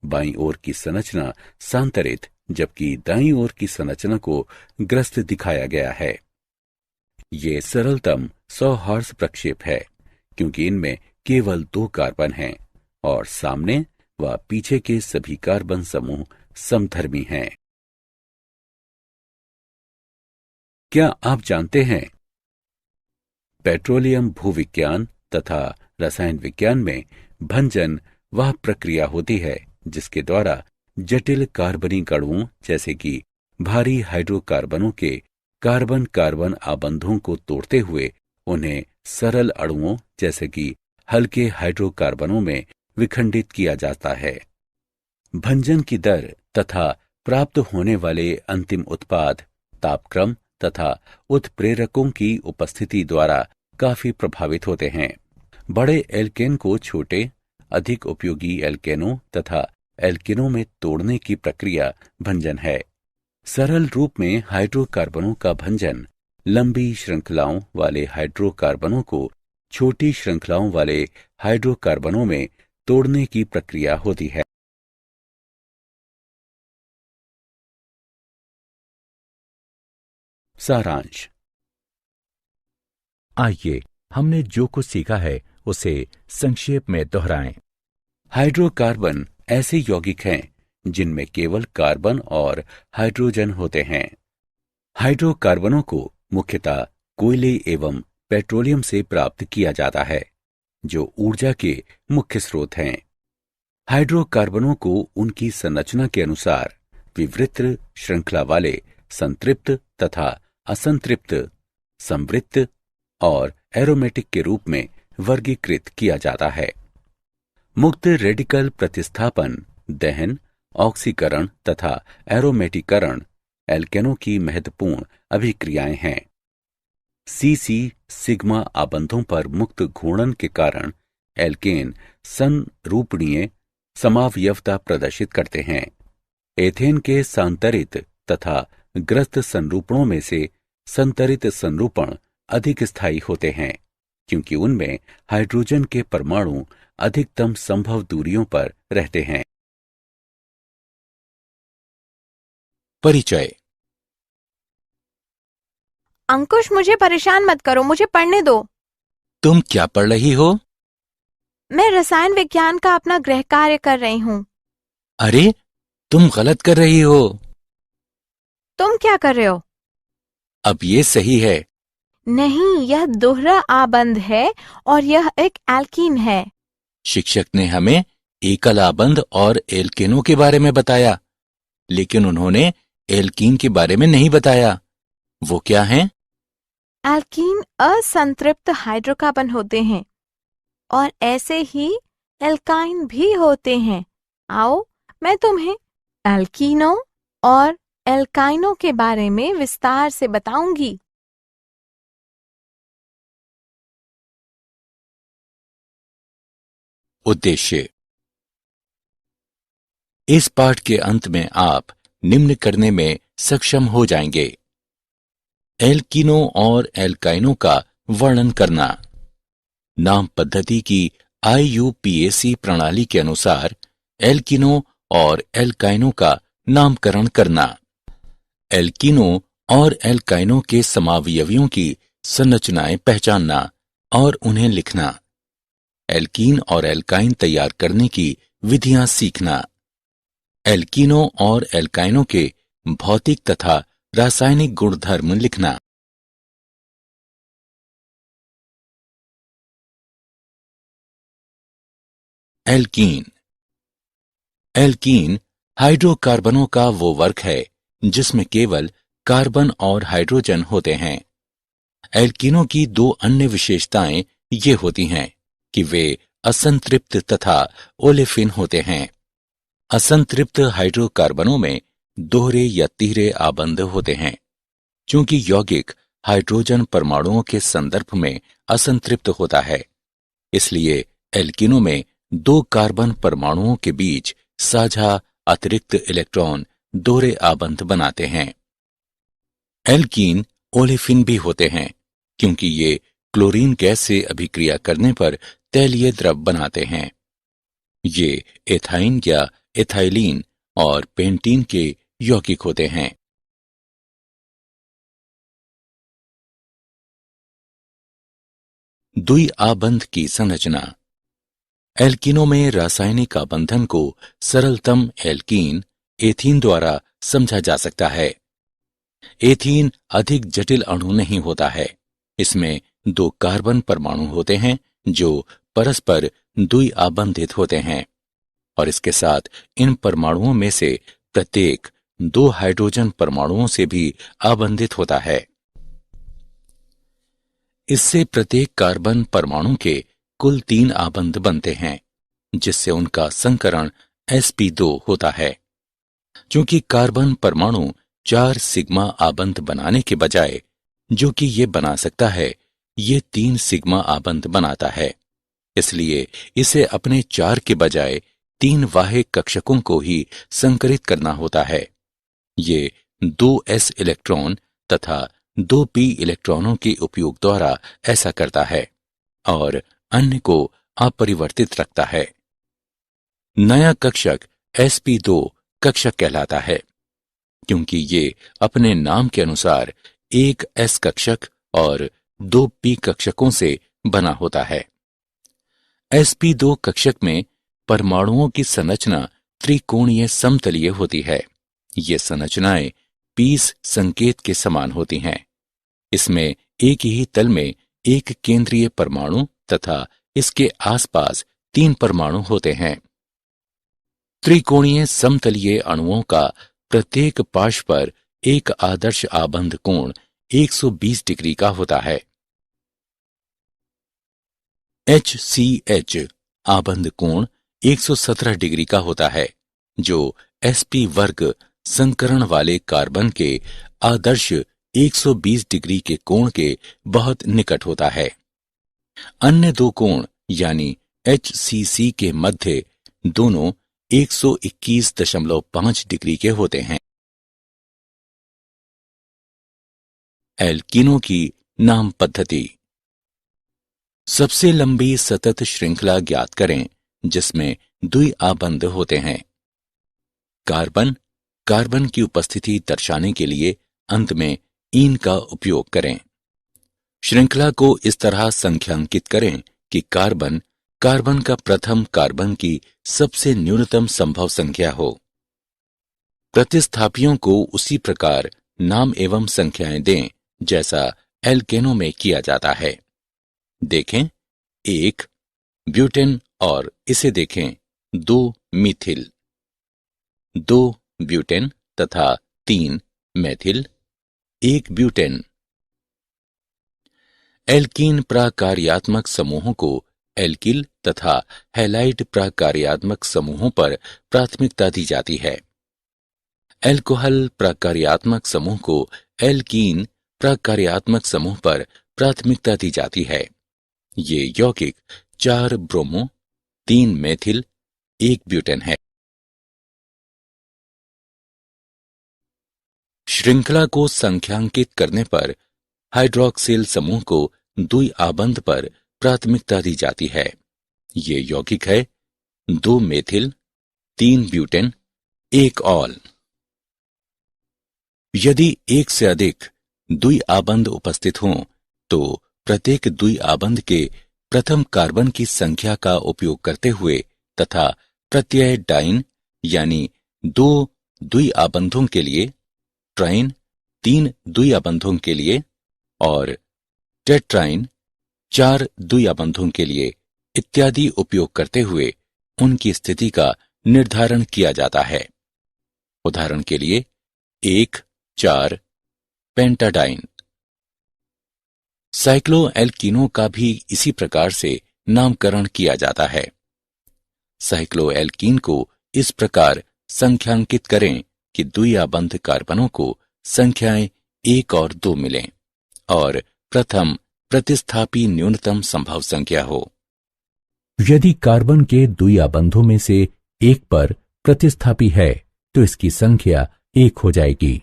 बाईं ओर की संरचना सांतरित, जबकि दाईं ओर की संरचना को ग्रस्त दिखाया गया है। ये सरलतम सॉहॉर्स प्रक्षेप है क्योंकि इनमें केवल 2 कार्बन हैं और सामने व पीछे के सभी कार्बन समूह समधर्मी हैं। क्या आप जानते हैं, पेट्रोलियम भूविज्ञान तथा रसायन विज्ञान में भंजन वह प्रक्रिया होती है जिसके द्वारा जटिल कार्बनिक अणुओं जैसे कि भारी हाइड्रोकार्बनों के कार्बन कार्बन आबंधों को तोड़ते हुए उन्हें सरल अणुओं जैसे कि हल्के हाइड्रोकार्बनों में विखंडित किया जाता है। भंजन की दर तथा प्राप्त होने वाले अंतिम उत्पाद तापक्रम तथा उत्प्रेरकों की उपस्थिति द्वारा काफी प्रभावित होते हैं। बड़े एल्केन को छोटे अधिक उपयोगी एल्केनों तथा एल्केनों में तोड़ने की प्रक्रिया भंजन है। सरल रूप में हाइड्रोकार्बनों का भंजन लंबी श्रृंखलाओं वाले हाइड्रोकार्बनों को छोटी श्रृंखलाओं वाले हाइड्रोकार्बनों में तोड़ने की प्रक्रिया होती है। सारांश। आइए हमने जो कुछ सीखा है उसे संक्षेप में दोहराएं। हाइड्रोकार्बन ऐसे यौगिक हैं जिनमें केवल कार्बन और हाइड्रोजन होते हैं। हाइड्रोकार्बनों को मुख्यतः कोयले एवं पेट्रोलियम से प्राप्त किया जाता है, जो ऊर्जा के मुख्य स्रोत हैं। हाइड्रोकार्बनों को उनकी संरचना के अनुसार विवृत श्रृंखला वाले संतृप्त तथा असंतृप्त, संवृत्त और एरोमेटिक के रूप में वर्गीकृत किया जाता है। मुक्त रेडिकल प्रतिस्थापन, दहन, ऑक्सीकरण तथा एरोमेटीकरण एल्केनों की महत्वपूर्ण अभिक्रियाएं हैं। सीसी सिग्मा आबंधों पर मुक्त घूर्णन के कारण एल्केन संरूपणीय समावयवता प्रदर्शित करते हैं। एथेन के सांतरित तथा ग्रस्त संरूपणों में से संतरित संरूपण अधिक स्थायी होते हैं, क्योंकि उनमें हाइड्रोजन के परमाणु अधिकतम संभव दूरियों पर रहते हैं। परिचय। अंकुश, मुझे परेशान मत करो, मुझे पढ़ने दो। तुम क्या पढ़ रही हो? मैं रसायन विज्ञान का अपना गृह कार्य कर रही हूँ। अरे, तुम गलत कर रही हो। तुम क्या कर रहे हो? अब ये सही है। नहीं, यह दोहरा आबंध है और यह एक एल्कीन है। शिक्षक ने हमें एकल आबंध और एल्केनों के बारे में बताया, लेकिन उन्होंने एल्कीन के बारे में नहीं बताया। वो क्या हैं? एल्कीन असंतृप्त हाइड्रोकार्बन होते हैं और ऐसे ही एल्काइन भी होते हैं। आओ, मैं तुम्हें एल्कीनों और एल्काइनों के बारे में विस्तार से बताऊंगी। उद्देश्य। इस पाठ के अंत में आप निम्न करने में सक्षम हो जाएंगे: एल्कीनों और एल्काइनों का वर्णन करना, नाम पद्धति की IUPAC प्रणाली के अनुसार एल्कीनों और एल्काइनों का नामकरण करना, एल्कीनों और एल्काइनों के समावयवियों की संरचनाएं पहचानना और उन्हें लिखना, एल्कीन और एल्काइन तैयार करने की विधियां सीखना, एल्कीनों और एल्काइनों के भौतिक तथा रासायनिक गुणधर्म लिखना। एल्कीन। एल्कीन हाइड्रोकार्बनों का वो वर्ग है जिसमें केवल कार्बन और हाइड्रोजन होते हैं। एल्कीनों की दो अन्य विशेषताएं ये होती हैं कि वे असंतृप्त तथा ओलेफिन होते हैं। असंतृप्त हाइड्रोकार्बनों में दोहरे या तीहरे आबंध होते हैं। चूंकि यौगिक हाइड्रोजन परमाणुओं के संदर्भ में असंतृप्त होता है, इसलिए एल्कीनों में दो कार्बन परमाणुओं के बीच साझा अतिरिक्त इलेक्ट्रॉन दोहरे आबंध बनाते हैं। एल्कीन ओलेफिन भी होते हैं, क्योंकि ये क्लोरीन गैस से अभिक्रिया करने पर तैलीय द्रव बनाते हैं। ये एथाइन या एथाइलिन और पेंटीन के यौगिक होते हैं। द्विआबंध की संरचना। एल्कीनों में रासायनिक आबंधन को सरलतम एल्कीन एथीन द्वारा समझा जा सकता है। एथीन अधिक जटिल अणु नहीं होता है। इसमें दो कार्बन परमाणु होते हैं जो परस्पर द्विआबंधित होते हैं और इसके साथ इन परमाणुओं में से प्रत्येक दो हाइड्रोजन परमाणुओं से भी आबंधित होता है। इससे प्रत्येक कार्बन परमाणु के कुल 3 आबंध बनते हैं, जिससे उनका संकरण sp2 होता है। क्योंकि कार्बन परमाणु 4 सिग्मा आबंध बनाने के बजाय जो कि ये बना सकता है, ये 3 सिग्मा आबंध बनाता है। इसलिए इसे अपने 4 के बजाय 3 वाहक कक्षकों को ही संकरित करना होता है। ये 2s इलेक्ट्रॉन तथा 2p इलेक्ट्रॉनों के उपयोग द्वारा ऐसा करता है और अन्य को अपरिवर्तित रखता है। नया कक्षक sp2 कक्षक कहलाता है, क्योंकि ये अपने नाम के अनुसार एक s कक्षक और 2 p कक्षकों से बना होता है। sp2 कक्षक में परमाणुओं की संरचना त्रिकोणीय समतलीय होती है। ये संरचनाएं पीस संकेत के समान होती हैं। इसमें एक ही तल में एक केंद्रीय परमाणु तथा इसके आसपास 3 परमाणु होते हैं। त्रिकोणीय समतलीय अणुओं का प्रत्येक पार्श्व पर एक आदर्श आबंध कोण 120 डिग्री का होता है। HCH आबंध कोण 117 डिग्री का होता है, जो sp वर्ग संकरण वाले कार्बन के आदर्श 120 डिग्री के कोण के बहुत निकट होता है। अन्य 2 कोण यानी HCC के मध्य दोनों 121.5 डिग्री के होते हैं। एल्कीनों की नाम पद्धति। सबसे लंबी सतत श्रृंखला ज्ञात करें जिसमें द्विआबंध होते हैं। कार्बन की उपस्थिति दर्शाने के लिए अंत में ईन का उपयोग करें। श्रृंखला को इस तरह संख्यांकित करें कि कार्बन का प्रथम कार्बन की सबसे न्यूनतम संभव संख्या हो। प्रतिस्थापियों को उसी प्रकार नाम एवं संख्याएं दें जैसा एल्केनों में किया जाता है। देखें 1 ब्यूटेन और इसे देखें 2 मीथिल, 2 ब्यूटेन तथा 3 मेथिल, 1 ब्यूटेन। एल्कीन प्राकार्यात्मक समूहों को एल्किल तथा हैलाइड प्राकार्यात्मक समूहों पर प्राथमिकता दी जाती है। एल्कोहल प्राकार्यात्मक समूह को एल्कीन प्राकार्यात्मक समूह पर प्राथमिकता दी जाती है। ये यौगिक 4 ब्रोमो, 3 मेथिल, 1 ब्यूटेन है। श्रृंखला को संख्यांकित करने पर हाइड्रोक्सिल समूह को द्विआबंध पर प्राथमिकता दी जाती है। ये यौगिक है 2 मेथिल, 3 ब्यूटेन, 1 ऑल। यदि एक से अधिक द्विआबंध उपस्थित हों तो प्रत्येक द्विआबंध के प्रथम कार्बन की संख्या का उपयोग करते हुए तथा प्रत्यय डाइन यानी 2 द्विआबंधों के लिए, ट्राइन 3 द्विआबंधों के लिए और टेट्राइन 4 द्विआबंधों के लिए इत्यादि उपयोग करते हुए उनकी स्थिति का निर्धारण किया जाता है। उदाहरण के लिए 1,4 पेंटाडाइन। साइक्लोएल्कीनों का भी इसी प्रकार से नामकरण किया जाता है। साइक्लोएल्कीन को इस प्रकार संख्यांकित करें कि द्विआबंध कार्बनों को संख्याएं 1 और 2 मिलें और प्रथम प्रतिस्थापी न्यूनतम संभव संख्या हो। यदि कार्बन के द्विआबंधों में से एक पर प्रतिस्थापी है तो इसकी संख्या 1 हो जाएगी।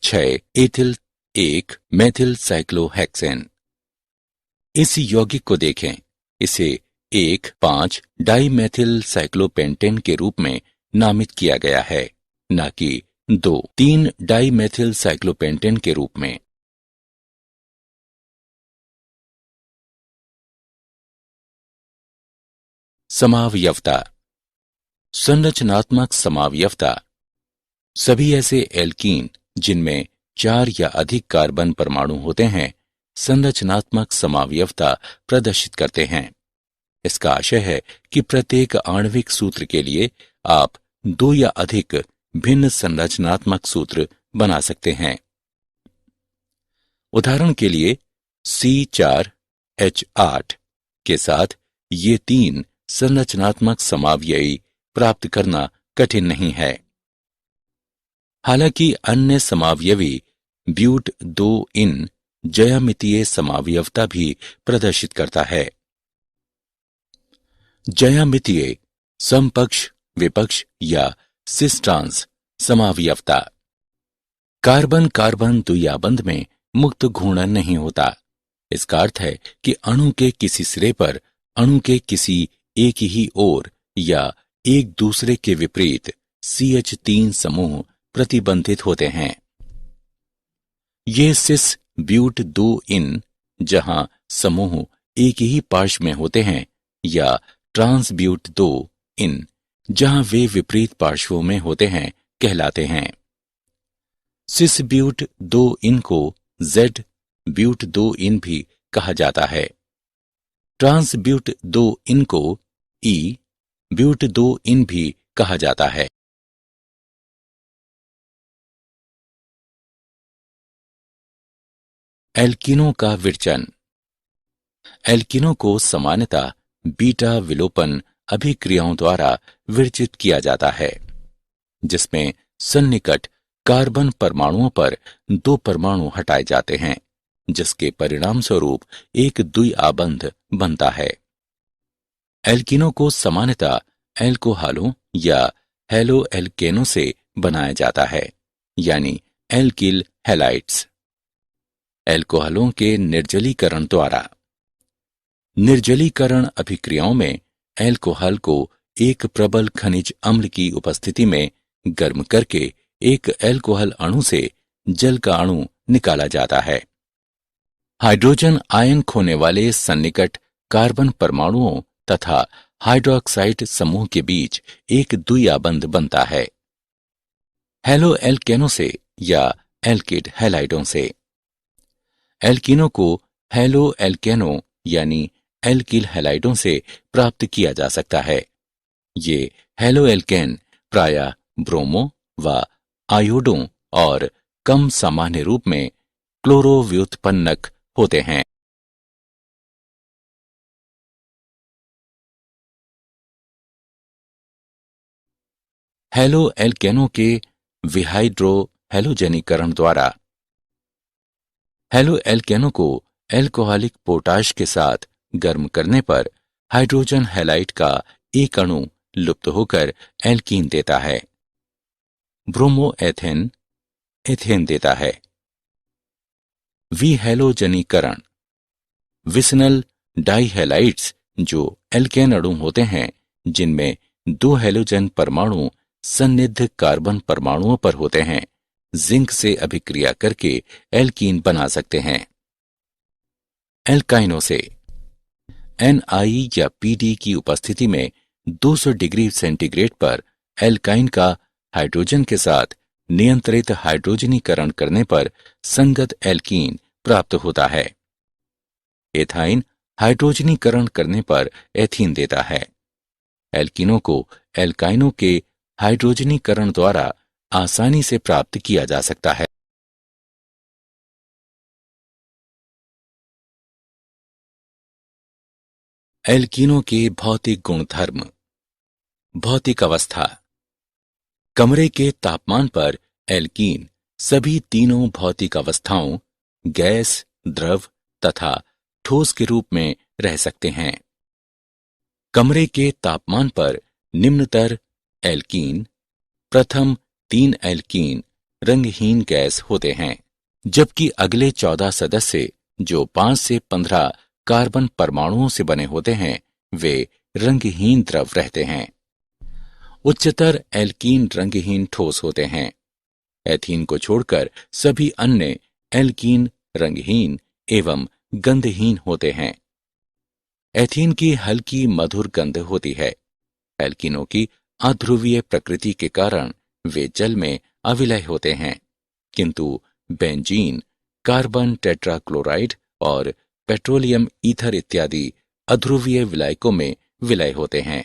6 एथिल 1 मेथिल साइक्लोहेक्सेन। इस यौगिक को देखें। इसे 1,5 डाइमेथिल साइक्लोपेंटेन के रूप में नामित किया गया है, न कि 2,3 डाइमेथिल साइक्लोपेंटेन के रूप में। समावयवता। संरचनात्मक समावयवता। सभी ऐसे एल्कीन जिनमें 4 या अधिक कार्बन परमाणु होते हैं संरचनात्मक समावयवता प्रदर्शित करते हैं। इसका आशय है कि प्रत्येक आणविक सूत्र के लिए आप 2 या अधिक भिन्न संरचनात्मक सूत्र बना सकते हैं। उदाहरण के लिए C4H8 के साथ ये 3 संरचनात्मक समावयवी प्राप्त करना कठिन नहीं है। हालांकि अन्य समावयवी ब्यूट 2 इन ज्यामितीय समावयवता भी प्रदर्शित करता है। ज्यामितीय, समपक्ष, विपक्ष या सिस ट्रांस समावयवता। कार्बन कार्बन द्विआबंध में मुक्त घूर्णन नहीं होता। इसका अर्थ है कि अणु के किसी सिरे पर अणु के किसी एक ही ओर या एक दूसरे के विपरीत CH3 समूह प्रतिबंधित होते हैं। ये सिस ब्यूट 2 इन जहां समूह एक ही पार्श्व में होते हैं, या ट्रांस ब्यूट 2 इन जहां वे विपरीत पार्श्वों में होते हैं, कहलाते हैं। सिस ब्यूट 2 इन को Z ब्यूट 2 इन भी कहा जाता है। ट्रांस ब्यूट 2 इन को E ब्यूट 2 इन भी कहा जाता है। एल्कीनों का विरचन। एल्कीनों को सामान्यतः बीटा विलोपन अभिक्रियाओं द्वारा विरचित किया जाता है, जिसमें सन्निकट कार्बन परमाणुओं पर 2 परमाणु हटाए जाते हैं, जिसके परिणाम स्वरूप एक द्विआबंध बनता है। एल्कीनों को सामान्यतः एल्कोहलों या हेलो एल्केनों से बनाया जाता है, यानी एल्किल हैलाइड्स। एल्कोहलों के निर्जलीकरण द्वारा। निर्जलीकरण अभिक्रियाओं में एल्कोहल को एक प्रबल खनिज अम्ल की उपस्थिति में गर्म करके एक एल्कोहल अणु से जल का अणु निकाला जाता है। हाइड्रोजन आयन खोने वाले सन्निकट कार्बन परमाणुओं तथा हाइड्रोक्साइड समूह के बीच एक द्विआबंध बनता है, हेलो एल्केनों से या एल्किड हैलाइडों से। एल्कीनों को हेलो एल्केनों यानी एल्किल हैलाइडों से प्राप्त किया जा सकता है। ये हेलो एल्केन प्रायः ब्रोमो व आयोडों और कम सामान्य रूप में क्लोरोव्युत्पन्नक होते हैं। हेलो एल्केनों के विहाइड्रो हैलोजनीकरण द्वारा। हेलो एल्केनों को एल्कोहलिक पोटाश के साथ गर्म करने पर हाइड्रोजन हैलाइड का एक अणु लुप्त होकर एल्कीन देता है। ब्रोमो एथेन एथेन देता है। विहैलोजनीकरण। विसनल डाइहैलाइड्स जो एल्केन अणु होते हैं, जिनमें 2 हैलोजन परमाणु सन्निध कार्बन परमाणुओं पर होते हैं, जिंक से अभिक्रिया करके एल्कीन बना सकते हैं। एल्काइनों से। Ni या Pd की उपस्थिति में 200 डिग्री सेंटीग्रेड पर एल्काइन का हाइड्रोजन के साथ नियंत्रित हाइड्रोजनीकरण करने पर संगत एल्कीन प्राप्त होता है। एथाइन हाइड्रोजनीकरण करने पर एथीन देता है। एल्कीनों को एल्काइनों के हाइड्रोजनीकरण द्वारा आसानी से प्राप्त किया जा सकता है। एल्कीनों के भौतिक गुणधर्म। भौतिक अवस्था। कमरे के तापमान पर एल्कीन सभी तीनों भौतिक अवस्थाओं गैस, द्रव तथा ठोस के रूप में रह सकते हैं। कमरे के तापमान पर निम्नतर एल्कीन, प्रथम 3 एल्कीन रंगहीन गैस होते हैं, जबकि अगले 14 सदस्य जो 5 से 15 कार्बन परमाणुओं से बने होते हैं, वे रंगहीन द्रव रहते हैं। उच्चतर एल्कीन रंगहीन ठोस होते हैं। एथीन को छोड़कर सभी अन्य एल्कीन रंगहीन एवं गंधहीन होते हैं। एथीन की हल्की मधुर गंध होती है। एल्कीनों की अध्रुवीय प्रकृति के कारण वे जल में अविलय होते हैं, किंतु बेंजीन, कार्बन टेट्राक्लोराइड और पेट्रोलियम ईथर इत्यादि अध्रुवीय विलायकों में विलय होते हैं।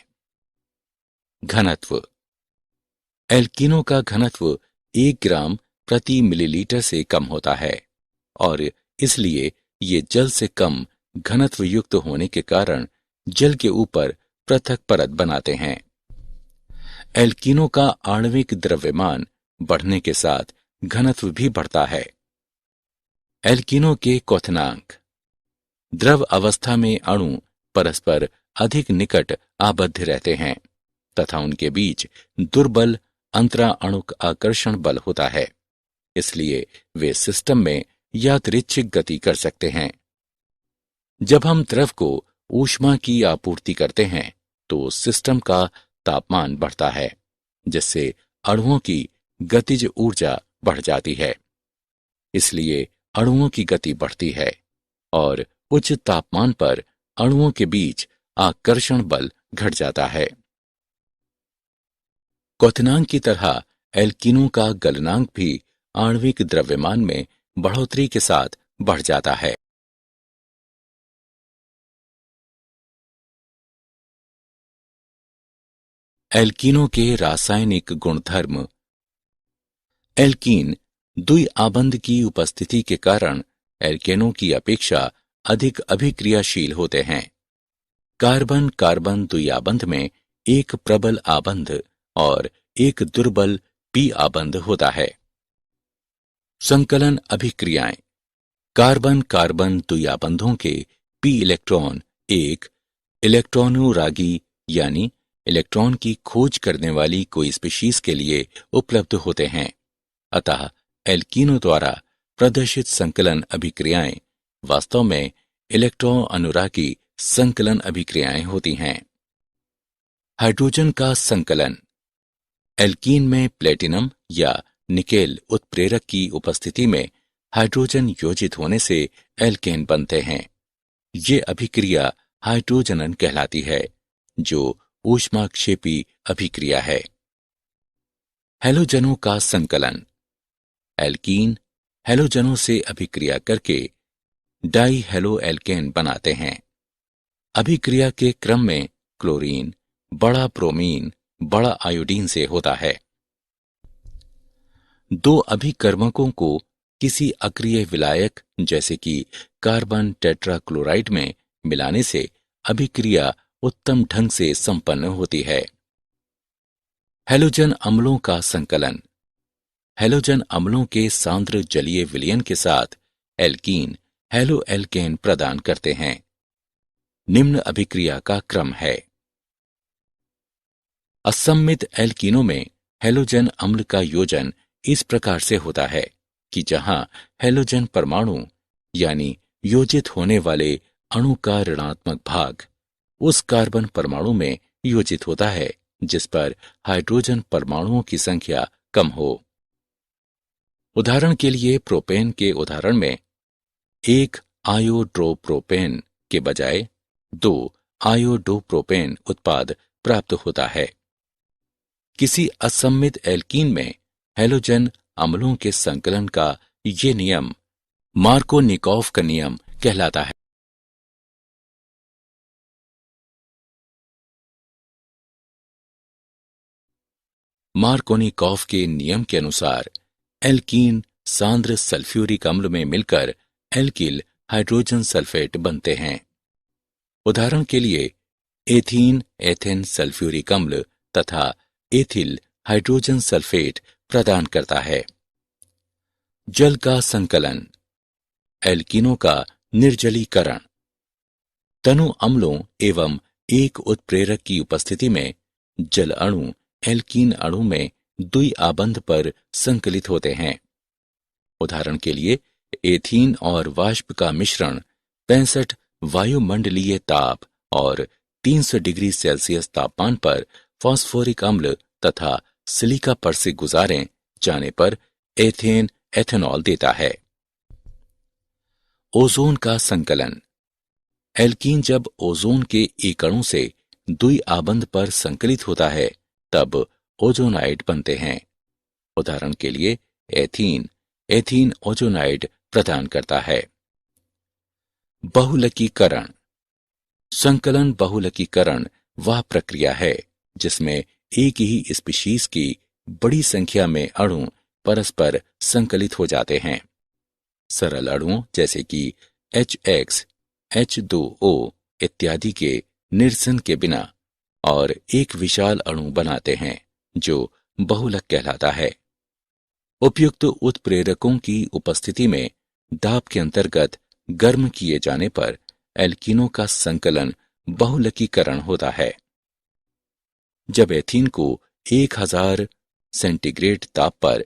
घनत्व। एल्कीनों का घनत्व 1 ग्राम प्रति मिलीलीटर से कम होता है और इसलिए ये जल से कम घनत्व युक्त होने के कारण जल के ऊपर पृथक परत बनाते हैं। एल्कीनों का आणविक द्रव्यमान बढ़ने के साथ घनत्व भी बढ़ता है। एल्कीनों के क्वथनांक। द्रव अवस्था में अणु परस्पर अधिक निकट आबद्ध रहते हैं तथा उनके बीच दुर्बल अंतराअणुक आकर्षण बल होता है, इसलिए वे सिस्टम में यादृच्छिक गति कर सकते हैं। जब हम द्रव को ऊष्मा की आपूर्ति करते हैं तो सिस्टम का तापमान बढ़ता है, जिससे अणुओं की गतिज ऊर्जा बढ़ जाती है। इसलिए अणुओं की गति बढ़ती है और उच्च तापमान पर अणुओं के बीच आकर्षण बल घट जाता है। क्वथनांक की तरह एल्कीनों का गलनांक भी आणविक द्रव्यमान में बढ़ोतरी के साथ बढ़ जाता है। एल्कीनों के रासायनिक गुणधर्म। एल्कीन द्विआबंध की उपस्थिति के कारण एल्केनों की अपेक्षा अधिक अभिक्रियाशील होते हैं। कार्बन कार्बन द्विआबंध में एक प्रबल आबंध और एक दुर्बल पी आबंध होता है। संकलन अभिक्रियाएं। कार्बन कार्बन द्विआबंधों के पी इलेक्ट्रॉन एक इलेक्ट्रॉनोरागी यानी इलेक्ट्रॉन की खोज करने वाली कोई स्पीशीज के लिए उपलब्ध होते हैं। अतः एल्कीनों द्वारा प्रदर्शित संकलन अभिक्रियाएं वास्तव में इलेक्ट्रॉन अनुरागी संकलन अभिक्रियाएं होती हैं। हाइड्रोजन का संकलन। एल्कीन में प्लेटिनम या निकेल उत्प्रेरक की उपस्थिति में हाइड्रोजन योजित होने से एल्केन बनते हैं। ये अभिक्रिया हाइड्रोजनन कहलाती है, जो ऊष्माक्षेपी अभिक्रिया है। हैलोजनों का संकलन। एल्कीन हैलोजनों से अभिक्रिया करके डाई हैलो एल्केन बनाते हैं। अभिक्रिया के क्रम में क्लोरीन बड़ा ब्रोमीन बड़ा आयोडीन से होता है। दो अभिकर्मकों को किसी अक्रिय विलायक जैसे कि कार्बन टेट्राक्लोराइड में मिलाने से अभिक्रिया उत्तम ढंग से संपन्न होती है। हैलोजन अम्लों का संकलन। हैलोजन अम्लों के सांद्र जलीय विलयन के साथ एल्कीन हैलो एल्केन प्रदान करते हैं। निम्न अभिक्रिया का क्रम है। असम्मित एल्कीनों में हैलोजन अम्ल का योजन इस प्रकार से होता है कि जहां हैलोजन परमाणु यानी योजित होने वाले अणु का ऋणात्मक भाग उस कार्बन परमाणु में योजित होता है जिस पर हाइड्रोजन परमाणुओं की संख्या कम हो। उदाहरण के लिए प्रोपेन के उदाहरण में एक आयोड्रोप्रोपेन के बजाय 2 आयोडोप्रोपेन उत्पाद प्राप्त होता है। किसी असम्मित एल्कीन में हैलोजन अम्लों के संकलन का ये नियम मार्कोनिकोव का नियम कहलाता है। मार्कोनिकोव के नियम के अनुसार एल्कीन सांद्र सल्फ्यूरिक अम्ल में मिलकर एल्किल हाइड्रोजन सल्फेट बनते हैं। उदाहरण के लिए एथीन एथेन सल्फ्यूरिक अम्ल तथा एथिल हाइड्रोजन सल्फेट प्रदान करता है। जल का संकलन। एल्कीनों का निर्जलीकरण। तनु अम्लों एवं एक उत्प्रेरक की उपस्थिति में जल अणु एल्कीन अणु में द्विआबंध पर संकलित होते हैं। उदाहरण के लिए एथीन और वाष्प का मिश्रण 65 वायुमंडलीय ताप और 300 डिग्री सेल्सियस तापमान पर फास्फोरिक अम्ल तथा सिलिका पर से गुजारे जाने पर एथेन एथेनॉल देता है। ओजोन का संकलन। एल्कीन जब ओजोन के एक अणु से द्विआबंध पर संकलित होता है तब ओजोनाइड बनते हैं। उदाहरण के लिए एथीन एथीन ओजोनाइड प्रदान करता है। बहुलकीकरण। संकलन बहुलकीकरण वह प्रक्रिया है जिसमें एक ही स्पीशीज की बड़ी संख्या में अणु परस्पर संकलित हो जाते हैं। सरल अणुओं जैसे कि HX, H2O इत्यादि के निरसन के बिना और एक विशाल अणु बनाते हैं जो बहुलक कहलाता है। उपयुक्त उत्प्रेरकों की उपस्थिति में दाब के अंतर्गत गर्म किए जाने पर एल्कीनों का संकलन बहुलकीकरण होता है। जब एथीन को 1000 सेंटीग्रेड ताप पर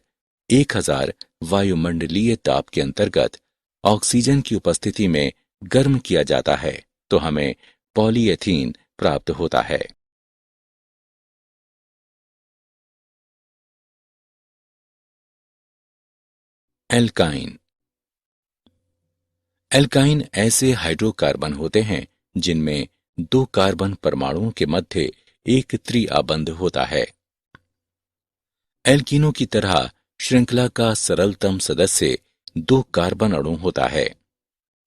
1000 वायुमंडलीय ताप के अंतर्गत ऑक्सीजन की उपस्थिति में गर्म किया जाता है तो हमें पॉलीएथीन प्राप्त होता है। एल्काइन। एल्काइन ऐसे हाइड्रोकार्बन होते हैं जिनमें 2 कार्बन परमाणुओं के मध्य एक त्रिआबंध होता है। एल्कीनों की तरह श्रृंखला का सरलतम सदस्य 2 कार्बन अणु होता है।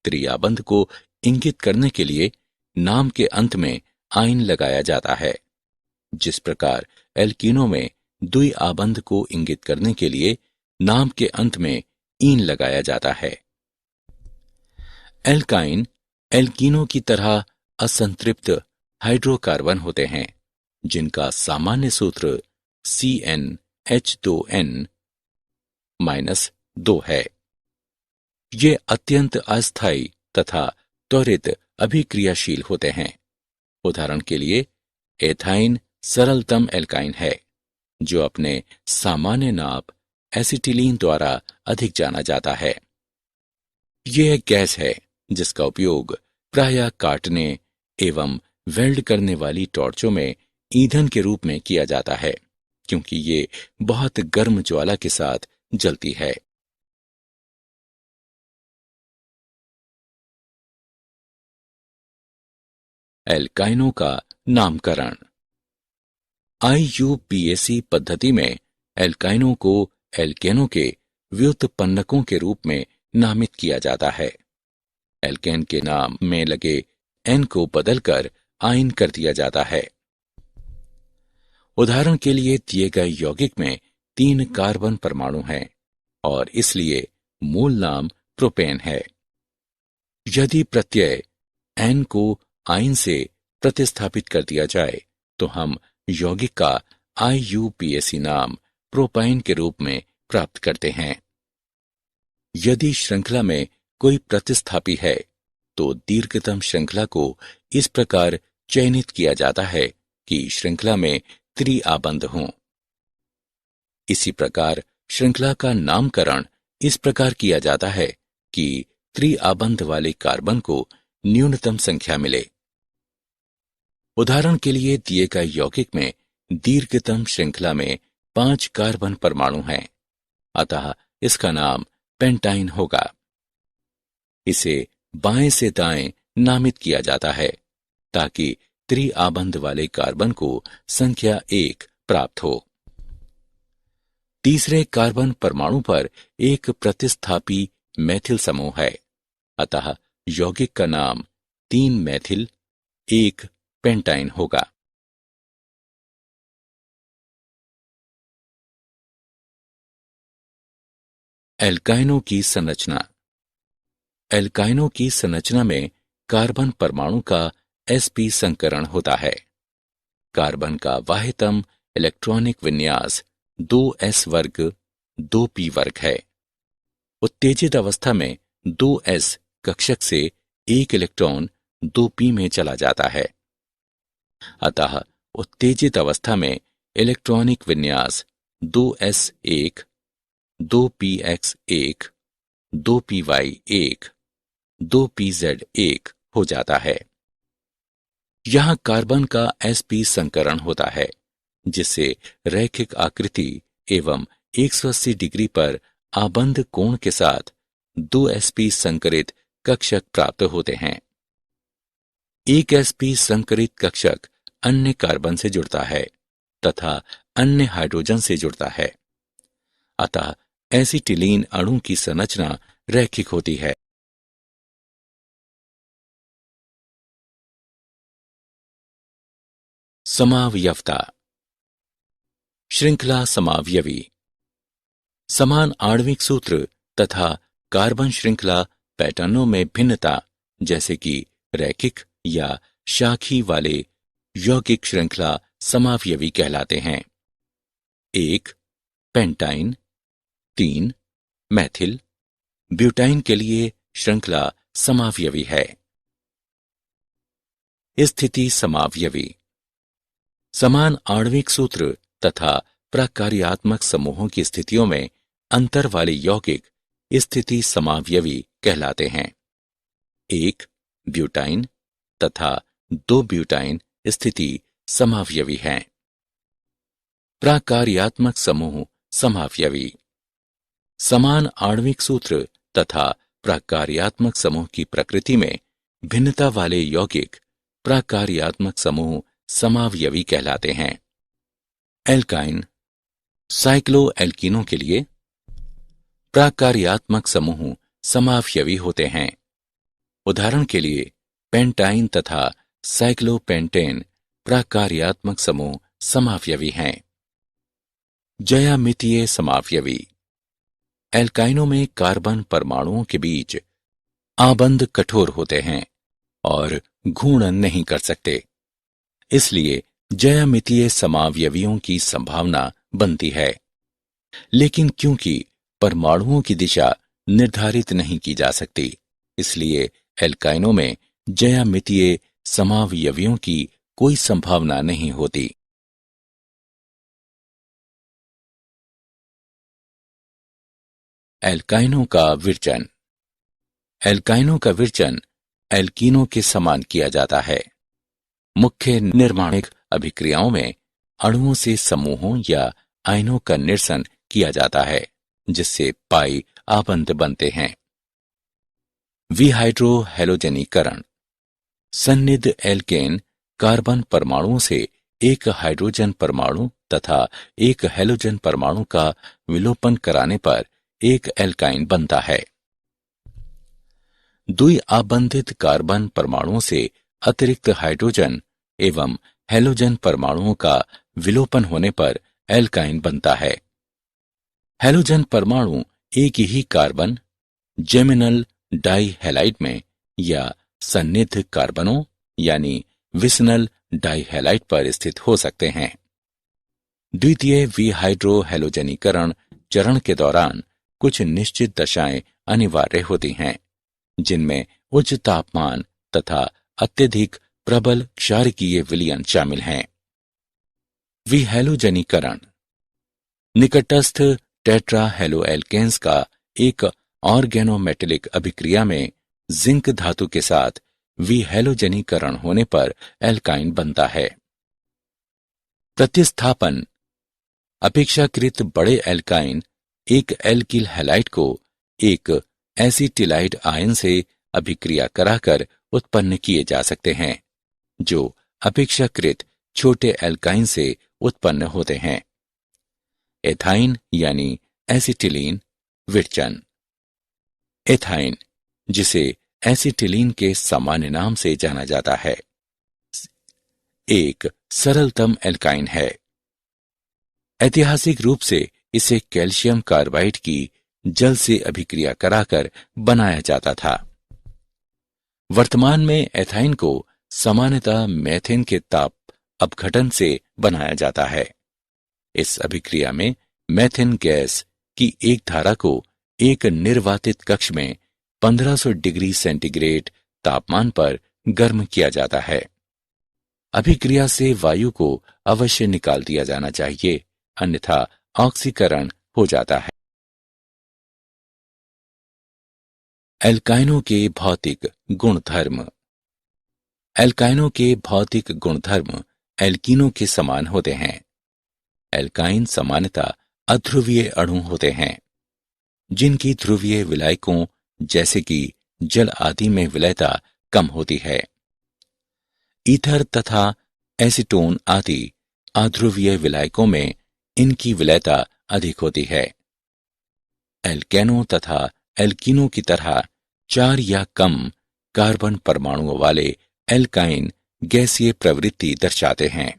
त्रिआबंध को इंगित करने के लिए नाम के अंत में आइन लगाया जाता है। जिस प्रकार एल्कीनों में द्विआबंध को इंगित करने के लिए नाम के अंत में ईन लगाया जाता है। एल्काइन एल्कीनों की तरह असंतृप्त हाइड्रोकार्बन होते हैं जिनका सामान्य सूत्र CnH2n-2 है। ये अत्यंत अस्थायी तथा त्वरित अभिक्रियाशील होते हैं। उदाहरण के लिए एथाइन सरलतम एल्काइन है जो अपने सामान्य नाप एसिटिलीन द्वारा अधिक जाना जाता है। यह एक गैस है जिसका उपयोग प्रायः काटने एवं वेल्ड करने वाली टॉर्चों में ईंधन के रूप में किया जाता है क्योंकि ये बहुत गर्म ज्वाला के साथ जलती है। एल्काइनों का नामकरण। IUPAC पद्धति में एल्काइनों को एल्केनों के व्युत्पन्नकों के रूप में नामित किया जाता है। एल्केन के नाम में लगे N को बदलकर आइन कर दिया जाता है। उदाहरण के लिए दिए गए यौगिक में 3 कार्बन परमाणु हैं और इसलिए मूल नाम प्रोपेन है। यदि प्रत्यय N को आइन से प्रतिस्थापित कर दिया जाए तो हम यौगिक का IUPAC नाम प्रोपाइन के रूप में प्राप्त करते हैं। यदि श्रृंखला में कोई प्रतिस्थापी है तो दीर्घतम श्रृंखला को इस प्रकार चयनित किया जाता है कि श्रृंखला में त्रिआबंध हों। इसी प्रकार श्रृंखला का नामकरण इस प्रकार किया जाता है कि त्रिआबंध वाले कार्बन को न्यूनतम संख्या मिले। उदाहरण के लिए दिए गए यौगिक में दीर्घतम श्रृंखला में 5 कार्बन परमाणु हैं, अतः इसका नाम पेंटाइन होगा। इसे बाएं से दाएं नामित किया जाता है ताकि त्रिआबंध वाले कार्बन को संख्या 1 प्राप्त हो। तीसरे कार्बन परमाणु पर एक प्रतिस्थापी मैथिल समूह है, अतः यौगिक का नाम 3 मैथिल 1 पेंटाइन होगा। एल्काइनों की संरचना। एल्काइनों की संरचना में कार्बन परमाणु का sp संकरण होता है। कार्बन का बाह्यतम इलेक्ट्रॉनिक विन्यास 2s वर्ग 2p वर्ग है। उत्तेजित अवस्था में 2s कक्षक से एक इलेक्ट्रॉन 2p में चला जाता है, अतः उत्तेजित अवस्था में इलेक्ट्रॉनिक विन्यास 2s1 2px1 2py1 2pz1 हो जाता है। यहां कार्बन का sp संकरण होता है जिससे रैखिक आकृति एवं 180 डिग्री पर आबंध कोण के साथ 2sp संकरित कक्षक प्राप्त होते हैं। एक sp संकरित कक्षक अन्य कार्बन से जुड़ता है तथा अन्य हाइड्रोजन से जुड़ता है, अतः एसिटिलीन अणु की संरचना रैखिक होती है। समावयवता। श्रृंखला समावयवी। समान आणविक सूत्र तथा कार्बन श्रृंखला पैटर्नों में भिन्नता जैसे कि रैखिक या शाखी वाले यौगिक श्रृंखला समावयवी कहलाते हैं। 1 पेंटाइन, 3 मैथिल, ब्यूटाइन के लिए श्रृंखला समावयवी है। स्थिति समावयवी। समान आणविक सूत्र तथा प्रकार्यात्मक समूहों की स्थितियों में अंतर वाले यौगिक स्थिति समावयवी कहलाते हैं। 1 ब्यूटाइन तथा 2 ब्यूटाइन स्थिति समावयवी हैं। प्रकार्यात्मक समूह समावयवी। समान आणविक सूत्र तथा प्रकार्यात्मक समूह की प्रकृति में भिन्नता वाले यौगिक प्रकार्यात्मक समूह समावयवी कहलाते हैं। एल्काइन साइक्लोएल्कीनों के लिए प्रकार्यात्मक समूह समावयवी होते हैं। उदाहरण के लिए पेंटाइन तथा साइक्लोपेंटेन प्रकार्यात्मक समूह समावयवी हैं। ज्यामितीय समावयवी। एल्काइनों में कार्बन परमाणुओं के बीच आबंध कठोर होते हैं और घूर्णन नहीं कर सकते, इसलिए ज्यामितीय समावयवियों की संभावना बनती है। लेकिन क्योंकि परमाणुओं की दिशा निर्धारित नहीं की जा सकती, इसलिए एल्काइनों में ज्यामितीय समावयवियों की कोई संभावना नहीं होती। एल्काइनों का विरचन। एल्काइनों का विरचन एल्कीनों के समान किया जाता है। मुख्य निर्माणिक अभिक्रियाओं में अणुओं से समूहों या आयनों का निरसन किया जाता है, जिससे पाई आबंध बनते हैं। विहाइड्रोहैलोजनीकरण। सन्निध एल्केन कार्बन परमाणुओं से एक हाइड्रोजन परमाणु तथा एक हैलोजन परमाणु का विलोपन कराने पर एक एल्काइन बनता है। द्विआबंधित कार्बन परमाणुओं से अतिरिक्त हाइड्रोजन एवं हैलोजन परमाणुओं का विलोपन होने पर एल्काइन बनता है। हैलोजन परमाणु एक ही कार्बन जेमिनल डाइहैलाइड में या सन्निध कार्बनों यानी विसनल डाइहैलाइड पर स्थित हो सकते हैं। द्वितीय विहाइड्रोहैलोजनीकरण चरण के दौरान कुछ निश्चित दशाएं अनिवार्य होती हैं, जिनमें उच्च तापमान तथा अत्यधिक प्रबल क्षारकीय विलयन शामिल हैं। विहैलोजनीकरण। निकटस्थ टेट्राहेलोएल्केन्स का एक ऑर्गेनोमेटेलिक अभिक्रिया में जिंक धातु के साथ विहैलोजनीकरण होने पर एल्काइन बनता है। प्रतिस्थापन। अपेक्षाकृत बड़े एल्काइन एक एल्किल हैलाइड को एक एसिटिलाइड आयन से अभिक्रिया कराकर उत्पन्न किए जा सकते हैं, जो अपेक्षाकृत छोटे एल्काइन से उत्पन्न होते हैं। एथाइन यानी एसिटिलीन विरचन। एथाइन, जिसे एसिटिलीन के सामान्य नाम से जाना जाता है, एक सरलतम एल्काइन है। ऐतिहासिक रूप से इसे कैल्शियम कार्बाइड की जल से अभिक्रिया कराकर बनाया जाता था। वर्तमान में एथाइन को सामान्यतः मेथेन के ताप अपघटन से बनाया जाता है। इस अभिक्रिया में मेथेन गैस की एक धारा को एक निर्वातित कक्ष में 1500 डिग्री सेंटीग्रेड तापमान पर गर्म किया जाता है। अभिक्रिया से वायु को अवश्य निकाल दिया जाना चाहिए, अन्यथा ऑक्सीकरण हो जाता है। एल्काइनों के भौतिक गुणधर्म। एल्काइनों के भौतिक गुणधर्म एल्कीनों के समान होते हैं। एल्काइन सामान्यतः अध्रुवीय अणु होते हैं, जिनकी ध्रुवीय विलायकों जैसे कि जल आदि में विलयता कम होती है। ईथर तथा एसीटोन आदि अध्रुवीय विलायकों में इनकी विलयता अधिक होती है। एल्केनों तथा एल्कीनों की तरह 4 या कम कार्बन परमाणुओं वाले एल्काइन गैसीय प्रवृत्ति दर्शाते हैं।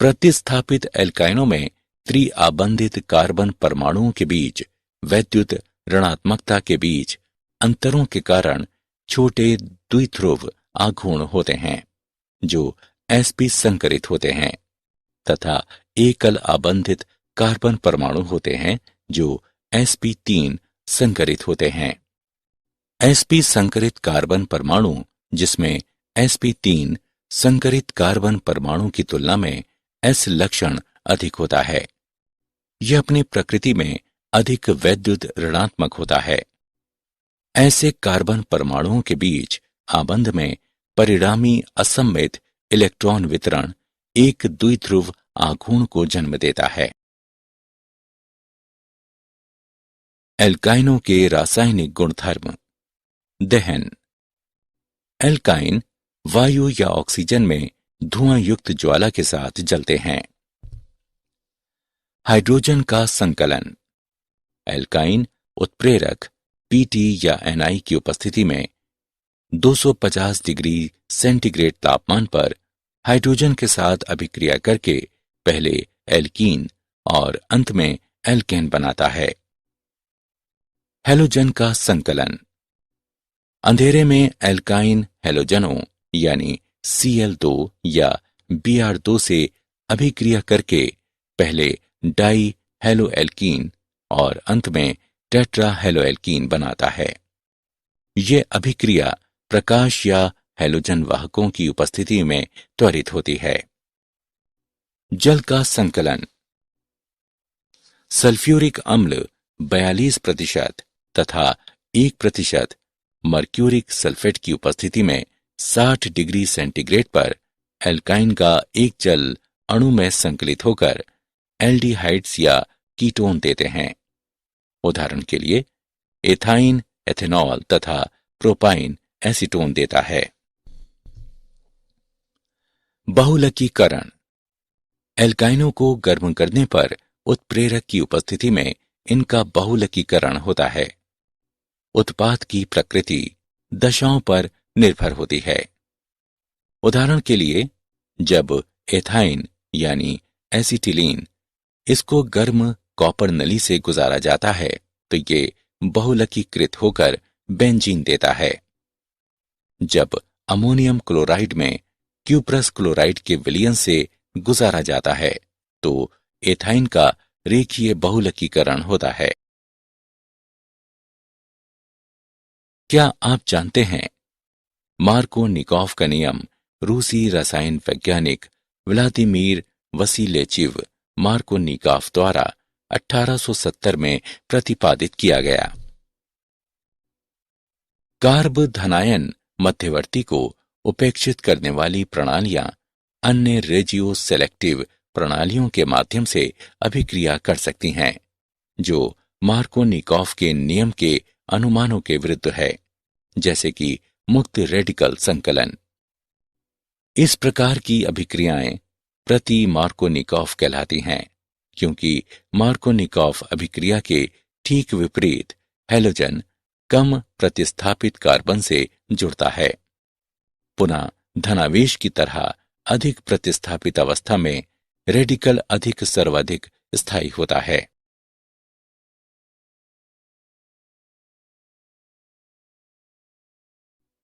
प्रतिस्थापित एल्काइनों में त्रिआबंधित कार्बन परमाणुओं के बीच वैद्युत ऋणात्मकता के बीच अंतरों के कारण छोटे द्विध्रुव आघूर्ण होते हैं, जो sp संकरित होते हैं, तथा एकल आबंधित कार्बन परमाणु होते हैं जो sp3 संकरित होते हैं। sp संकरित कार्बन परमाणु, जिसमें sp3 संकरित कार्बन परमाणु की तुलना में s लक्षण अधिक होता है। यह अपनी प्रकृति में अधिक वैद्युत ऋणात्मक होता है। ऐसे कार्बन परमाणुओं के बीच आबंध में परिणामी असममित इलेक्ट्रॉन वितरण एक द्विध्रुव आघूर्ण को जन्म देता है। एल्काइनों के रासायनिक गुणधर्म। दहन। एल्काइन वायु या ऑक्सीजन में धुआं युक्त ज्वाला के साथ जलते हैं। हाइड्रोजन का संकलन। एल्काइन उत्प्रेरक Pt या Ni की उपस्थिति में 250 डिग्री सेंटीग्रेड तापमान पर हाइड्रोजन के साथ अभिक्रिया करके पहले एल्कीन और अंत में एल्केन बनाता है। हैलोजन का संकलन। अंधेरे में एल्काइन हैलोजनों यानी Cl2 या Br2 से अभिक्रिया करके पहले डाई हेलोएल्कीन और अंत में टेट्रा हेलोएल्कीन बनाता है। यह अभिक्रिया प्रकाश या हैलोजन वाहकों की उपस्थिति में त्वरित होती है। जल का संकलन। सल्फ्यूरिक अम्ल 42% तथा 1% मर्क्यूरिक सल्फेट की उपस्थिति में 60 डिग्री सेंटीग्रेड पर एल्काइन का एक जल अणु में संकलित होकर एल्डिहाइड्स या कीटोन देते हैं। उदाहरण के लिए एथाइन एथेनॉल तथा प्रोपाइन एसीटोन देता है। बहुलकीकरण। एल्काइनों को गर्म करने पर उत्प्रेरक की उपस्थिति में इनका बहुलकीकरण होता है। उत्पाद की प्रकृति दशाओं पर निर्भर होती है। उदाहरण के लिए जब एथाइन यानी एसिटिलीन इसको गर्म कॉपर नली से गुजारा जाता है तो ये बहुलकीकृत होकर बेंजीन देता है। जब अमोनियम क्लोराइड में क्यूप्रस क्लोराइड के विलयन से गुजारा जाता है तो एथाइन का रेखीय बहुलकीकरण होता है। क्या आप जानते हैं मार्कोनिकॉफ का नियम रूसी रसायन वैज्ञानिक व्लादिमीर वसीलेचिव मार्कोनिकॉफ द्वारा 1870 में प्रतिपादित किया गया। कार्ब धनायन मध्यवर्ती को उपेक्षित करने वाली प्रणालियां अन्य रेजियो सेलेक्टिव प्रणालियों के माध्यम से अभिक्रिया कर सकती हैं, जो मार्कोनिकॉफ के नियम के अनुमानों के विरुद्ध है, जैसे कि मुक्त रेडिकल संकलन। इस प्रकार की अभिक्रियाएं प्रति मार्कोनिकॉफ कहलाती हैं, क्योंकि मार्कोनिकॉफ अभिक्रिया के ठीक विपरीत हैलोजन कम प्रतिस्थापित कार्बन से जुड़ता है। पुनः धनावेश की तरह अधिक प्रतिस्थापित अवस्था में रेडिकल अधिक सर्वाधिक स्थायी होता है।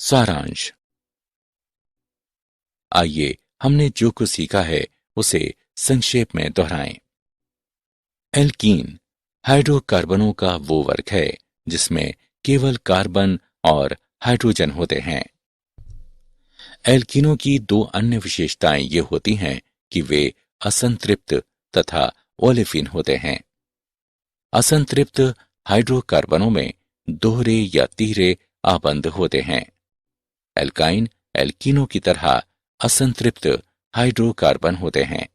सारांश। आइए हमने जो कुछ सीखा है उसे संक्षेप में दोहराएं। एल्कीन हाइड्रोकार्बनों का वो वर्ग है जिसमें केवल कार्बन और हाइड्रोजन होते हैं। एल्कीनों की दो अन्य विशेषताएं ये होती हैं कि वे असंतृप्त तथा ओलेफिन होते हैं। असंतृप्त हाइड्रोकार्बनों में दोहरे या तीहरे आबंध होते हैं। एल्काइन एल्कीनों की तरह असंतृप्त हाइड्रोकार्बन होते हैं,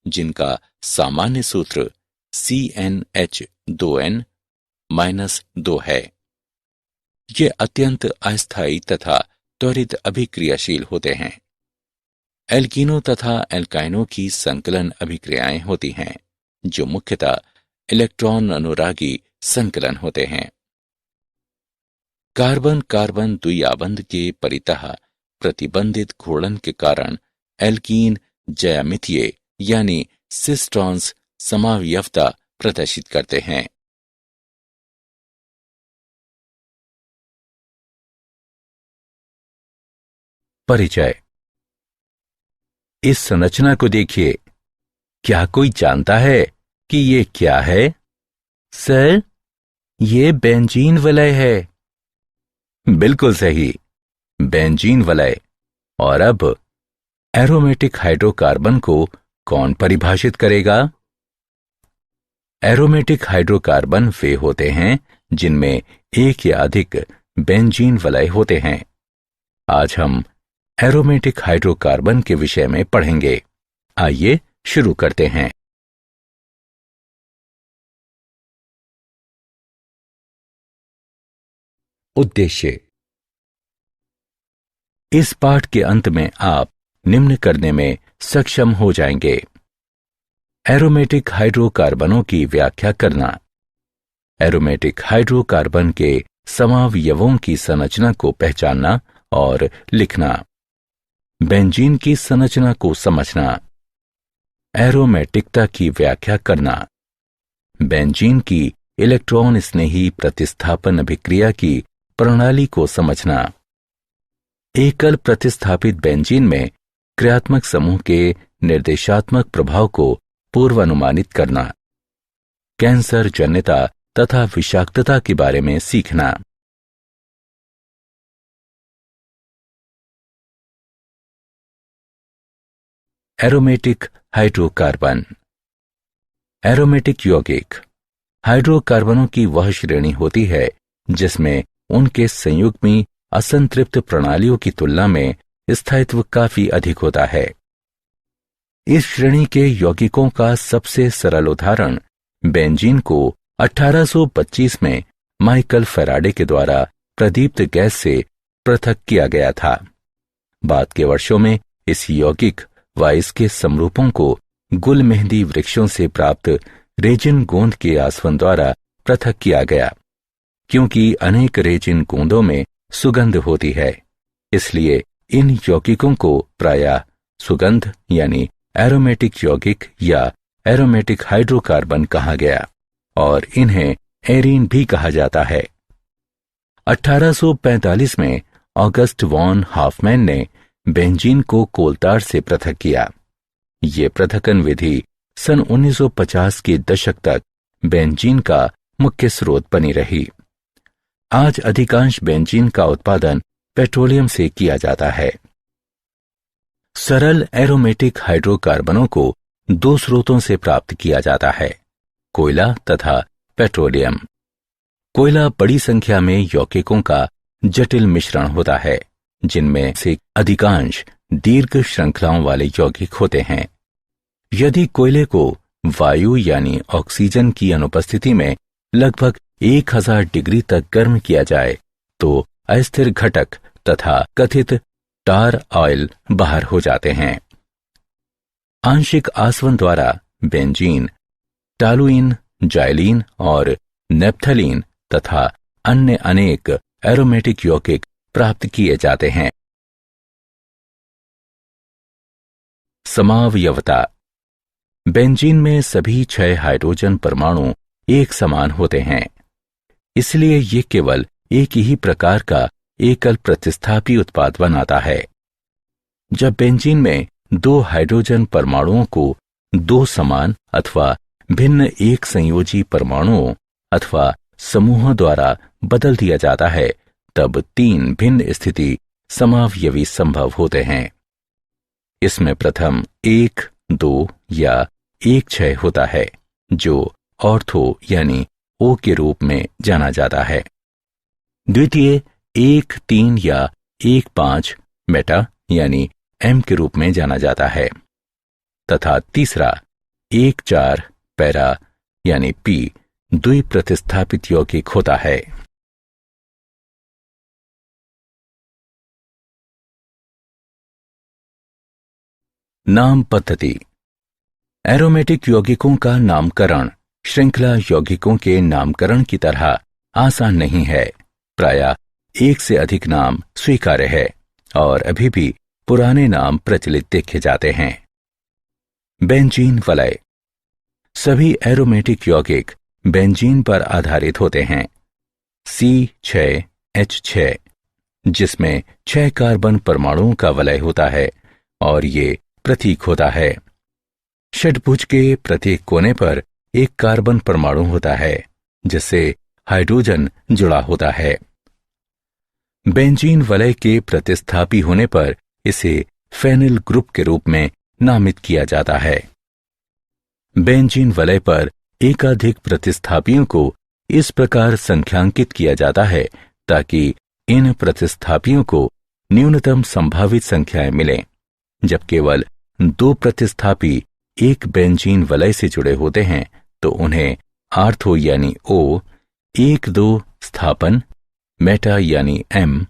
जिनका सामान्य सूत्र CnH2n-2 है। ये अत्यंत अस्थायी तथा त्वरित अभिक्रियाशील होते हैं। एल्कीनों तथा एल्काइनों की संकलन अभिक्रियाएं होती हैं, जो मुख्यतः इलेक्ट्रॉन अनुरागी संकलन होते हैं। कार्बन कार्बन द्विआबंध के परितः प्रतिबंधित घूर्णन के कारण एल्कीन ज्यामितीय यानी सिस ट्रांस समावयवता प्रदर्शित करते हैं। परिचय। इस संरचना को देखिए। क्या कोई जानता है कि ये क्या है? सर, ये बेंजीन वलय है। बिल्कुल सही, बेंजीन वलय। और अब एरोमेटिक हाइड्रोकार्बन को कौन परिभाषित करेगा? एरोमेटिक हाइड्रोकार्बन वे होते हैं जिनमें एक या अधिक बेंजीन वलय होते हैं। आज हम एरोमेटिक हाइड्रोकार्बन के विषय में पढ़ेंगे। आइए शुरू करते हैं। उद्देश्य। इस पाठ के अंत में आप निम्न करने में सक्षम हो जाएंगे। एरोमेटिक हाइड्रोकार्बनों की व्याख्या करना, एरोमेटिक हाइड्रोकार्बन के समावयवों की संरचना को पहचानना और लिखना, बेंजीन की संरचना को समझना, एरोमेटिकता की व्याख्या करना, बेंजीन की इलेक्ट्रॉन स्नेही प्रतिस्थापन अभिक्रिया की प्रणाली को समझना, एकल प्रतिस्थापित बेंजीन में क्रियात्मक समूह के निर्देशात्मक प्रभाव को पूर्वानुमानित करना, कैंसर जन्यता तथा विषाक्तता के बारे में सीखना। Aromatic hydrocarbon. एरोमेटिक यौगिक हाइड्रोकार्बनों की वह श्रेणी होती है जिसमें उनके संयुग्मी असंतृप्त प्रणालियों की तुलना में स्थायित्व काफी अधिक होता है। इस श्रेणी के यौगिकों का सबसे सरल उदाहरण बेंजीन को 1825 में माइकल फैराडे के द्वारा प्रदीप्त गैस से पृथक किया गया था। बाद के वर्षों में इस यौगिक व इसके समरूपों को गुल मेहंदी वृक्षों से प्राप्त रेजिन गोंद के आसवन द्वारा पृथक किया गया। क्योंकि अनेक रेजिन गोंदों में सुगंध होती है, इसलिए इन यौगिकों को प्रायः सुगंध यानी एरोमेटिक यौगिक या एरोमेटिक हाइड्रोकार्बन कहा गया और इन्हें एरीन भी कहा जाता है। 1845 में ऑगस्ट वॉन हाफमैन ने बेंजीन को कोलतार से पृथक किया। ये पृथक्कन विधि सन 1950 के दशक तक बेंजीन का मुख्य स्रोत बनी रही। आज अधिकांश बेंजीन का उत्पादन पेट्रोलियम से किया जाता है। सरल एरोमेटिक हाइड्रोकार्बनों को दो स्रोतों से प्राप्त किया जाता है, कोयला तथा पेट्रोलियम। कोयला बड़ी संख्या में यौगिकों का जटिल मिश्रण होता है, जिनमें से अधिकांश दीर्घ श्रृंखलाओं वाले यौगिक होते हैं। यदि कोयले को वायु यानी ऑक्सीजन की अनुपस्थिति में लगभग 1000 डिग्री तक गर्म किया जाए तो अस्थिर घटक तथा कथित टार ऑयल बाहर हो जाते हैं। आंशिक आसवन द्वारा बेंजीन, टालुइन, जाइलीन और नेप्थलीन तथा अन्य अनेक एरोमेटिक यौगिक प्राप्त किए जाते हैं। समावयवता। बेंजीन में सभी 6 हाइड्रोजन परमाणु एक समान होते हैं, इसलिए ये केवल एक ही प्रकार का एकल प्रतिस्थापी उत्पाद बनाता है। जब बेंजीन में 2 हाइड्रोजन परमाणुओं को 2 समान अथवा भिन्न एक संयोजी परमाणुओं अथवा समूहों द्वारा बदल दिया जाता है, तब 3 भिन्न स्थिति समावयवी संभव होते हैं। इसमें प्रथम 1, 2 या 1,6 होता है, जो ऑर्थो यानी ओ के रूप में जाना जाता है। द्वितीय 1, 3 या 1, 5 मेटा यानी एम के रूप में जाना जाता है तथा तीसरा 1, 4 पैरा यानी पी द्विप्रतिस्थापित यौगिक होता है। नाम पद्धति। एरोमेटिक यौगिकों का नामकरण श्रृंखला यौगिकों के नामकरण की तरह आसान नहीं है। प्रायः एक से अधिक नाम स्वीकार्य है और अभी भी पुराने नाम प्रचलित देखे जाते हैं। बेंजीन वलय। सभी एरोमेटिक यौगिक बेंजीन पर आधारित होते हैं। C6H6 जिसमें 6 कार्बन परमाणुओं का वलय होता है और ये प्रतीक होता है। षट्भुज के प्रत्येक कोने पर एक कार्बन परमाणु होता है जिससे हाइड्रोजन जुड़ा होता है। बेंजीन वलय के प्रतिस्थापी होने पर इसे फेनिल ग्रुप के रूप में नामित किया जाता है। बेंजीन वलय पर एकाधिक प्रतिस्थापियों को इस प्रकार संख्यांकित किया जाता है ताकि इन प्रतिस्थापियों को न्यूनतम संभावित संख्याएं मिलें। जब केवल 2 प्रतिस्थापी एक बेंजीन वलय से जुड़े होते हैं तो उन्हें आर्थो यानी O, 1-2 स्थापन, मेटा यानी M,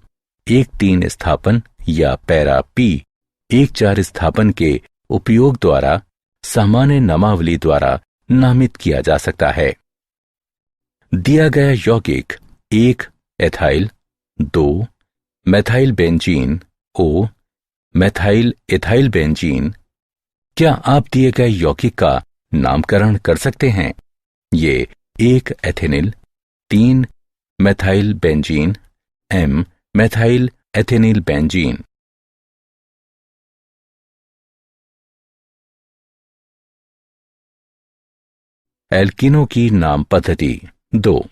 1-3 स्थापन या पैरा P, 1-4 स्थापन के उपयोग द्वारा सामान्य नामावली द्वारा नामित किया जा सकता है। दिया गया यौगिक 1 ethyl, 2 methyl benzene O, methyl ethyl benzene. क्या आप दिए गए यौगिक का नामकरण कर सकते हैं? ये 1 ethenyl, 3 methyl benzene, M methyl ethenyl benzene. एल्कीनों की नाम पद्धति 2।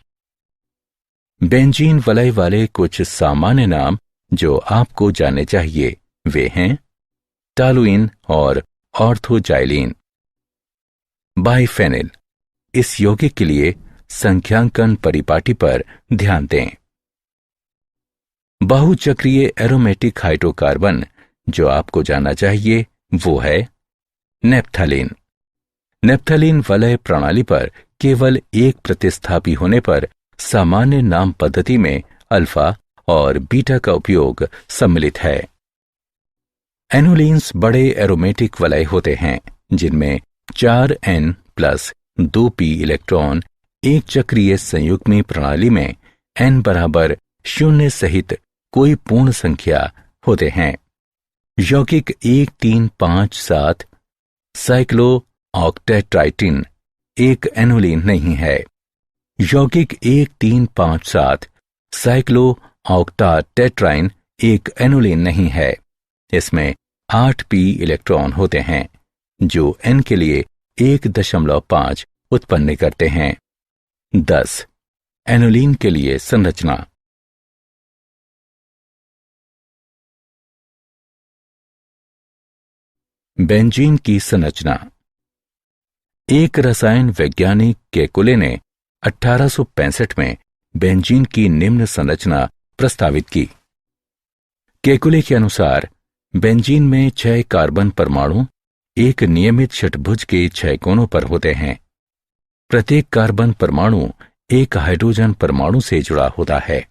बेंजीन वलय वाले कुछ सामान्य नाम जो आपको जानने चाहिए वे हैं टॉलुइन और ऑर्थोजाइलिन। बाइफेनिल। इस यौगिक के लिए संख्यांकन परिपाटी पर ध्यान दें। बहुचक्रीय एरोमेटिक हाइड्रोकार्बन जो आपको जानना चाहिए वो है नेप्थलीन। नेप्थलीन वलय प्रणाली पर केवल एक प्रतिस्थापी होने पर सामान्य नाम पद्धति में अल्फा और बीटा का उपयोग सम्मिलित है। एनोलिन्स बड़े एरोमेटिक वलय होते हैं जिनमें 4n+2p इलेक्ट्रॉन एक चक्रीय संयुग्मी प्रणाली में n बराबर 0 सहित कोई पूर्ण संख्या होते हैं। यौगिक 1,3,5,7 साइक्लो ऑक्टेट्राइटिन एक एनोलिन नहीं है। यौगिक 1,3,5,7 साइक्लो ऑक्टाटेट्राइन एक एनोलिन नहीं है। इसमें 8p इलेक्ट्रॉन होते हैं जो n के लिए 1.5 उत्पन्न करते हैं। 10 एनोलिन के लिए संरचना। बेंजीन की संरचना। एक रसायन वैज्ञानिक केकुले ने 1865 में बेंजीन की निम्न संरचना प्रस्तावित की। केकुले के अनुसार बेंजीन में 6 कार्बन परमाणु एक नियमित षटभुज के 6 कोनों पर होते हैं। प्रत्येक कार्बन परमाणु एक हाइड्रोजन परमाणु से जुड़ा होता है।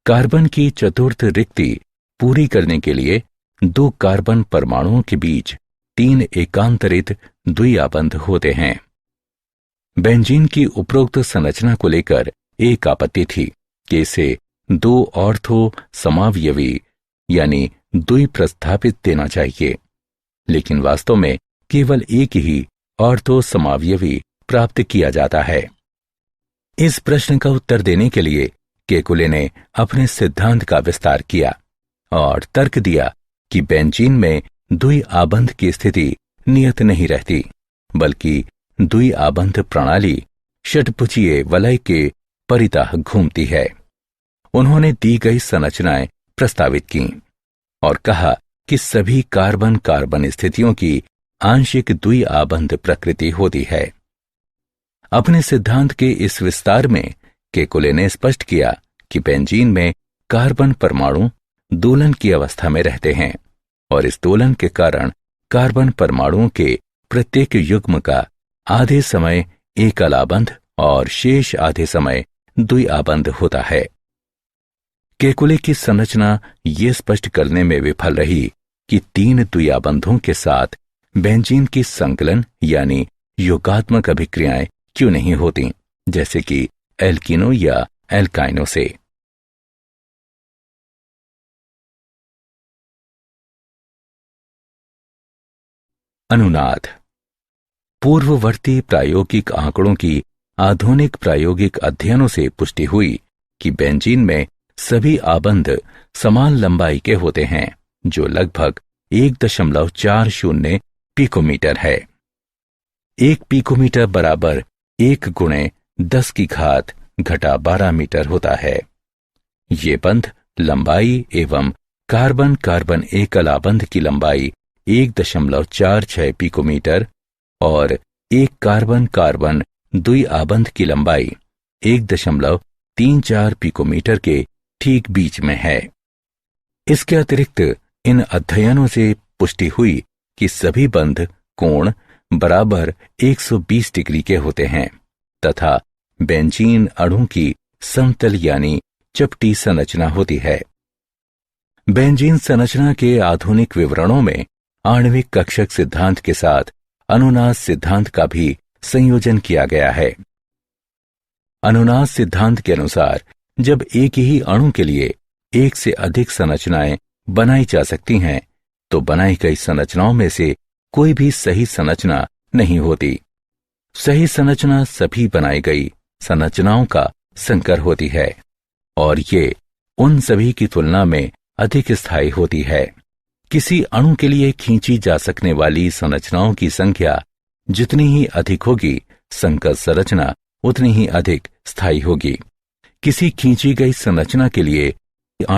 कार्बन की चतुर्थ रिक्ति पूरी करने के लिए 2 कार्बन परमाणुओं के बीच 3 एकांतरित द्विआबंध होते हैं। बेंजीन की उपरोक्त संरचना को लेकर एक आपत्ति थी कि इसे 2 ऑर्थो समावयवी यानी द्विप्रस्थापित देना चाहिए, लेकिन वास्तव में केवल एक ही ऑर्थो समावयवी प्राप्त किया जाता है। इस प्रश्न का उत्तर देने के लिए केकुले ने अपने सिद्धांत का विस्तार किया और तर्क दिया कि बेंजीन में द्विआबंध की स्थिति नियत नहीं रहती, बल्कि द्विआबंध प्रणाली षटभुजीय वलय के परितः घूमती है। उन्होंने दी गई संरचनाएं प्रस्तावित की और कहा कि सभी कार्बन कार्बन स्थितियों की आंशिक द्विआबंध प्रकृति होती है। अपने सिद्धांत के इस विस्तार में केकुले ने स्पष्ट किया कि बेंजीन में कार्बन परमाणु दोलन की अवस्था में रहते हैं और इस दोलन के कारण कार्बन परमाणुओं के प्रत्येक युग्म का आधे समय एकलाबंध और शेष आधे समय द्विआबंध होता है। केकुले की संरचना ये स्पष्ट करने में विफल रही कि 3 द्विआबंधों के साथ बेंजीन की संकलन यानी योगात्मक अभिक्रियाएं क्यों नहीं होती, जैसे कि एल्कीनो या एल्काइनो से। अनुनाद। पूर्ववर्ती प्रायोगिक आंकड़ों की आधुनिक प्रायोगिक अध्ययनों से पुष्टि हुई कि बेंजीन में सभी आबंध समान लंबाई के होते हैं, जो लगभग 1.40 पिकोमीटर है। 1 पिकोमीटर बराबर 1 × 10⁻12 मीटर होता है। ये बंध लंबाई एवं कार्बन कार्बन एकल आबंध की लंबाई 1.46 पिकोमीटर और एक कार्बन कार्बन द्वि आबंध की लंबाई 1.34 पिकोमीटर के ठीक बीच में है। इसके अतिरिक्त इन अध्ययनों से पुष्टि हुई कि सभी बंध कोण बराबर 120 डिग्री के होते हैं तथा बेंजीन अणु की समतल यानी चपटी संरचना होती है। बेंजीन संरचना के आधुनिक विवरणों में आणविक कक्षक सिद्धांत के साथ अनुनाद सिद्धांत का भी संयोजन किया गया है। अनुनाद सिद्धांत के अनुसार जब एक ही अणु के लिए एक से अधिक संरचनाएं बनाई जा सकती हैं, तो बनाई गई संरचनाओं में से कोई भी सही संरचना नहीं होती। सही संरचना सभी बनाई गई संरचनाओं का संकर होती है और ये उन सभी की तुलना में अधिक स्थायी होती है। किसी अणु के लिए खींची जा सकने वाली संरचनाओं की संख्या जितनी ही अधिक होगी, संकर संरचना उतनी ही अधिक स्थायी होगी। किसी खींची गई संरचना के लिए